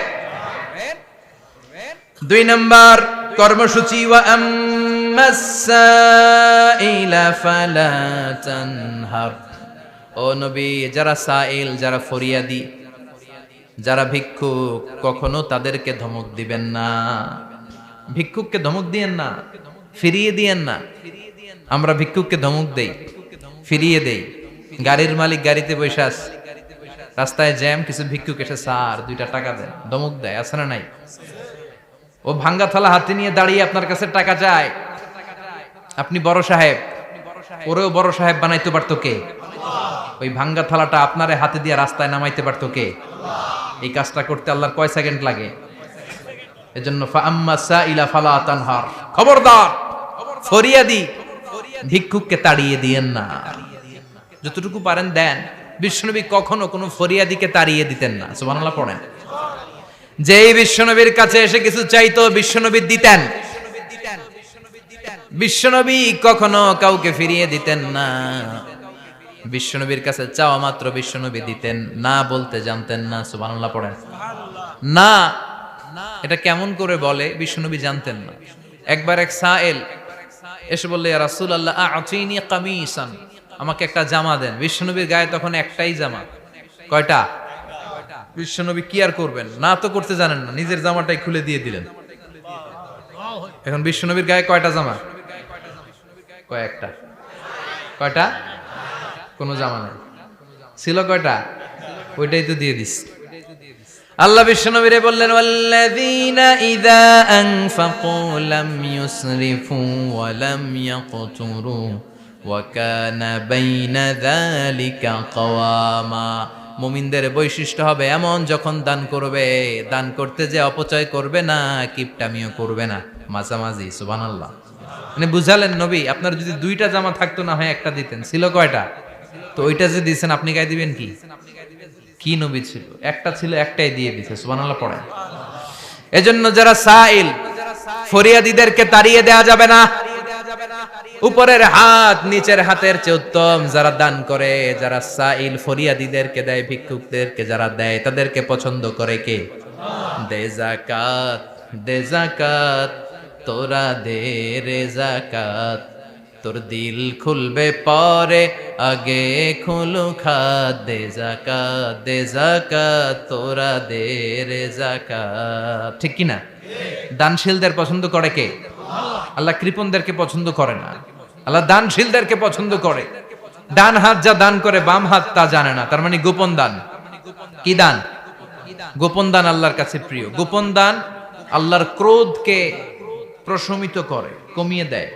দুই নাম্বার কর্মসূচি, ওয়া আম্মাস সাইলা ফালা তানহার। ও নবী, যারা সাইল, যারা ফরিয়াদি, যারা ভিক্ষুক, কখনো তাদেরকে ধমক দিবেন না। ভিক্ষুককে ধমক দিয়েন না, ফিরিয়ে দিয়েন না। আমরা ভিক্ষুককে ধমক দেই, ফিরিয়ে দেই। গাড়ির মালিক গাড়িতে বসে আছে, রাস্তায় জ্যাম, কিছু ভিক্ষুক এসে স্যার 2টা টাকা দেন, ধমক দেয়, আছে না নাই? ও ভাঙ্গা থালা হাতে নিয়ে দাঁড়িয়ে আপনার কাছে টাকা চায়। আপনি বড় সাহেব, ওরেও বড় সাহেব বানাইতে পারতো কে? ওই ভাঙ্গা থালাটা আপনারে হাতে দিয়ে রাস্তায় নামাইতে পারতো কে? এই কাজটা করতে আল্লাহর কয় সেকেন্ড লাগে? এজন্য ফাআম্মা সাইলা ফালা তানহার, খবরদার, ফরিয়াদি ভিক্ষুককে তাড়িয়ে দিয়েন না। যতটুকু পারেন দেন। বিশ্বনবী কখনো কোনো ফরিয়াদিকে তাড়িয়ে দিতেন না। সুবহানাল্লাহ পড়েন। যেই বিশ্বনবীর কাছে এসে কিছু চাইতো, বিশ্বনবী দিতেন। বিশ্বনবী কখনো কাউকে ফিরিয়ে দিতেন না। বিশ্বনবীর কাছে চাওয়া মাত্র বিশ্বনবী দিতেন, না বলতে জানতেন না। সুবহানাল্লাহ পড়েন। না, এটা কেমন করে বলে বিশ্বনবী জানতেন না। একবার এক সাইল এসে বললে, ইয়া রাসূলুল্লাহ আ'তিনি কামিসান, আমাকে একটা জামা দেন। বিশ্বনবীর গায়ে তখন একটাই জামা। কয়টা? বিশ্বনবী কি আর করবেন, না তো করতে জানেন না, নিজের জামাটাই খুলে দিয়ে দিলেন। এখন বিশ্বনবীর গায়ে কয়টা জামা? কয়েকটা। কয়টা? কোনো জামা নাই। ছিল কয়টা? ওইটাই তো দিয়ে দিস। আল্লাহ বিশ্বনবীরে বললেন, ওয়াল্লাযীনা ইযা আনফাকু লাম ইউসরিফু ওয়া লাম ইয়াকতুরু ওয়া কানা বাইনা যালিকা কাওয়ামা। মুমিনদের বৈশিষ্ট্য হবে এমন, যখন দান করবে, দান করতে যে অপচয় করবে না, কিপটামিও করবে না, মাঝামাঝি। সুবহানাল্লাহ। মানে বুঝালেন নবী, আপনার যদি দুইটা জামা থাকতো না হয় একটা দিতেন। ছিল কয়টা? তো ওইটা যে দিয়েছেন আপনি গায়ে দিবেন কি? কি নবী ছিল? একটা ছিল, একটাই দিয়ে দিছে। সুবহানাল্লাহ পড়েন। এজন্য যারা সাইল, ফরিয়াদীদেরকে তাড়িয়ে দেয়া যাবে না। উপরের হাত নিচের হাতের চেয়ে উত্তম। যারা দান করে, যারা সাইল ফরিয়াদীদেরকে দেয়, ভিক্ষুকদেরকে যারা দেয়, তাদেরকে পছন্দ করে কে? দে যাকাত, দে যাকাত, তোরা দে রে যাকাত, তোর দিল খুলবে পরে, আগে খুলু খাত। দে যাকাত, দে যাকাত, তোরা দে রে যাকাত। ঠিক কি না? দানশীলদের পছন্দ করে কে? আল্লাহ কৃপণদেরকে পছন্দ করে না, আল্লাহ দানশীলদেরকে পছন্দ করে। ডান হাত যা দান করে, বাম হাত তা জানে না, তার মানে গোপন দান। কি দান? গোপন দান আল্লাহর কাছে প্রিয়। গোপন দান আল্লাহর ক্রোধকে প্রশমিত করে, কমিয়ে দেয়।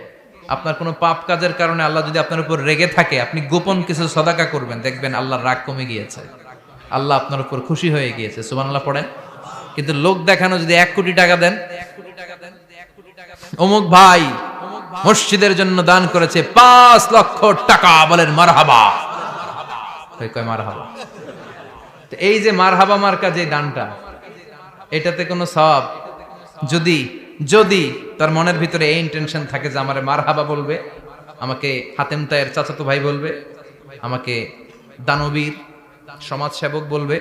আপনার কোনো পাপ কাজের কারণে আল্লাহ যদি আপনার উপর রেগে থাকে, আপনি গোপন কিছু সদাকা করবেন, দেখবেন আল্লাহর রাগ কমে গিয়েছে, আল্লাহ আপনার উপর খুশি হয়ে গিয়েছে। সুবহানাল্লাহ পড়েন। কিন্তু লোক দেখানো যদি 1 কোটি টাকা দেন, অমুক ভাই মসজিদের জন্য দান করেছে 5 লক্ষ টাকা, বলেন মারহাবা। কয় মারহাবা। তো এই যে মারহাবা মার্কা যে দানটা, এটাতে কোনো সওয়াব, যদি যদি তার মনের ভিতরে এই ইন্টেনশন থাকে যে আমারে মারহাবা বলবে, আমাকে হাতেম তায়ের চাচাতো ভাই বলবে, আমাকে দানবীর সমাজসেবক বলবে,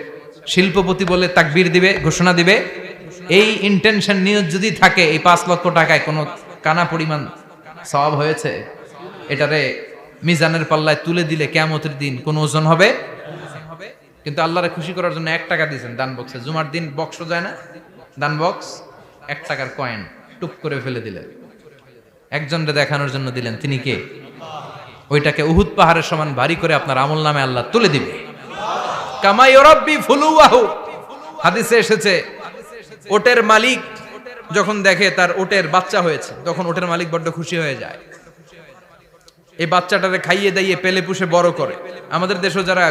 শিল্পপতি বলে তাকবীর দিবে, ঘোষণা দিবে, এই ইন্টেনশন নিয়ে যদি থাকে, এই 5 লক্ষ টাকায় কোনো কানা পরিমাণ সওয়াব হয়েছে, এটারে মিজানের পাল্লায় তুলে দিলে কিয়ামতের দিন কোন ওজন হবে? কিন্তু আল্লাহরে খুশি করার জন্য 1 টাকা দিয়েছেন দান বক্সে। জুমার দিন বক্স যায় না, দান বক্স, 1 টাকার কয়েন টুপ করে ফেলে দিলেন, একজনকে দেখানোর জন্য দিলেন। তিনি কে? ওইটাকে উহুদ পাহাড়ের সমান ভারী করে আপনার আমল নামে আল্লাহ তুলে দিবে। কামা ইউরাব্বি ফুলুয়াহু, হাদিসে এসেছে, ওটের মালিক যখন দেখে তার ওটের বাচ্চা হয়েছে, তখন ওটের মালিক বড্ড খুশি হয়ে যায়। এই বাচ্চাটারে খাইয়ে দাইয়ে পেলে পুষে বড় করে। আমাদের দেশে যারা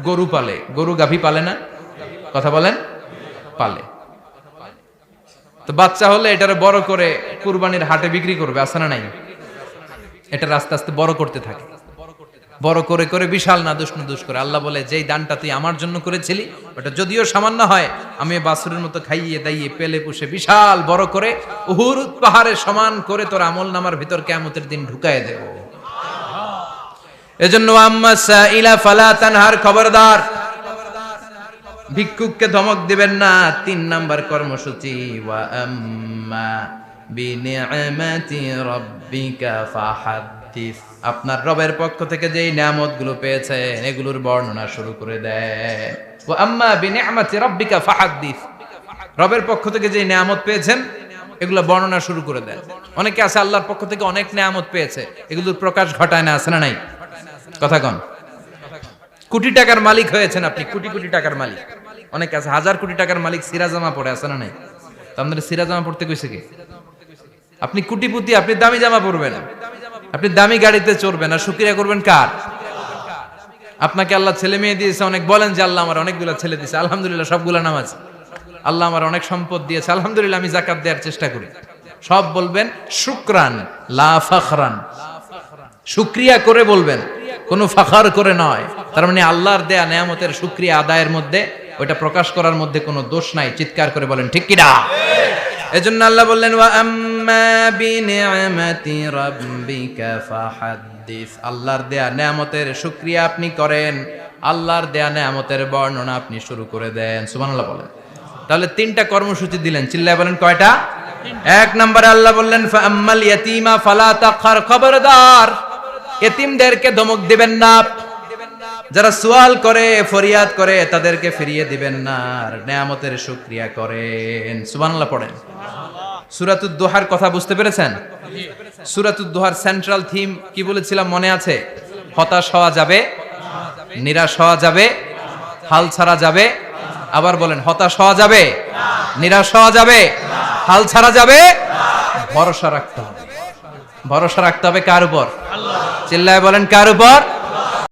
গরু পালে, গরু গাভী পালে না? কথা বলেন। পালে। তো বাচ্চা হলে এটারে বড় করে কুরবানির হাটে বিক্রি করবে, আছে না নাই? এটা আস্তে আস্তে বড় করতে থাকে, বড় করে করে বিশাল নাদুস করে। আল্লাহ বলে, যেই দানটা তুই আমার জন্য করেছিলি, ওটা যদিও সামান্য হয়, আমি বাছুরের মতো খাইয়ে দাইয়ে পেলে পুষে বিশাল বড় করে উহুদ পাহাড়ের সমান করে তোর আমল নামার ভিতর কিয়ামতের দিন ঢুকায় দেব। এজন্য আম্মা সাইলা ফালা তানহার, খবরদার ভিক্ষুককে ধমক দিবেন না। 3 নাম্বার কর্মসূচি, ওয়া আম্মা বিনিআমাতি রাব্বিকা ফাহাদ্দিস। আপনার রবের পক্ষ থেকে যেই নিয়ামতগুলো পেয়েছেন, এগুলোর বর্ণনা শুরু করে দেয়। ওয়া আম্মা বিনিআমাতি রাব্বিকা ফাহাদ্দিস, রবের পক্ষ থেকে যেই নিয়ামত পেয়েছেন, এগুলো বর্ণনা শুরু করে দেন। অনেকে আছে আল্লাহর পক্ষ থেকে অনেক নিয়ামত পেয়েছে, এগুলোর প্রকাশ ঘটায় না, আছে না নাই? কথা কন। কোটি টাকার মালিক হয়েছেন আপনি, কোটি কোটি টাকার মালিক। অনেকে আছে 1000 কোটি টাকার মালিক, সিরাজামা পড়ে, আছে না নাই? তো আপনাদের সিরাজামা পড়তে কইছে কি? আপনি কোটিপতি, আপনি দামি জামা পরবেন, আপনি দামি গাড়িতে চড়বেন, আর শুকরিয়া করবেন কার? আপনাকে আল্লাহ ছেলে মেয়ে দিয়েছে অনেক, বলেন যে আল্লাহ আমার অনেকগুলা ছেলে দিয়েছে, আলহামদুলিল্লাহ, সবগুলা নামাজ। আল্লাহ আমার অনেক সম্পদ দিয়েছে, আলহামদুলিল্লাহ, আমি যাকাত দেওয়ার চেষ্টা করি। সব বলবেন শুকরান লা ফাখরান, শুকরিয়া করে বলবেন, কোনো ফাখার করে নয়। তার মানে আল্লাহর দেয়া নিয়ামতের শুকরিয়া আদায়ের মধ্যে, ওটা প্রকাশ করার মধ্যে কোনো দোষ নাই। চিৎকার করে বলেন ঠিক কি না? এজন্য আল্লাহ বললেন, ওয়া আম্মা বিনিআমাতি রাব্বিকা ফাহাদ্দিস, আল্লাহর দেয়া নিয়ামতের শুকরিয়া আপনি করেন, আল্লাহর দেয়া নিয়ামতের বর্ণনা আপনি শুরু করে দেন। সুবহানাল্লাহ বলেন। তাহলে 3টা কর্মসূচি দিলেন, চিল্লায় বলেন কয়টা? 1 নম্বরে আল্লাহ বললেন, ফা আম্মাল ইয়াতীমা ফালা তাকহার, খবরদার এতিমদেরকে ধমক দিবেন না। যারা সুয়াল করে, ফরিয়াদ করে, তাদেরকে ফিরিয়ে দিবেন না, আর নিয়ামতের শুকরিয়া করেন। সুবহানাল্লাহ পড়েন। সূরাতুদ দোহার কথা বুঝতে পেরেছেন? সূরাতুদ দোহার সেন্ট্রাল থিম কি বলেছিলাম মনে আছে? হতাশ হওয়া যাবে, নিরাশ হওয়া যাবে, হাল ছাড়া যাবে। আবার বলেন, হতাশ হওয়া যাবে, নিরাশ হওয়া যাবে, হাল ছাড়া যাবে, ভরসা রাখতে হবে। ভরসা রাখতে হবে কার উপর? চিল্লায় বলেন, কার উপর?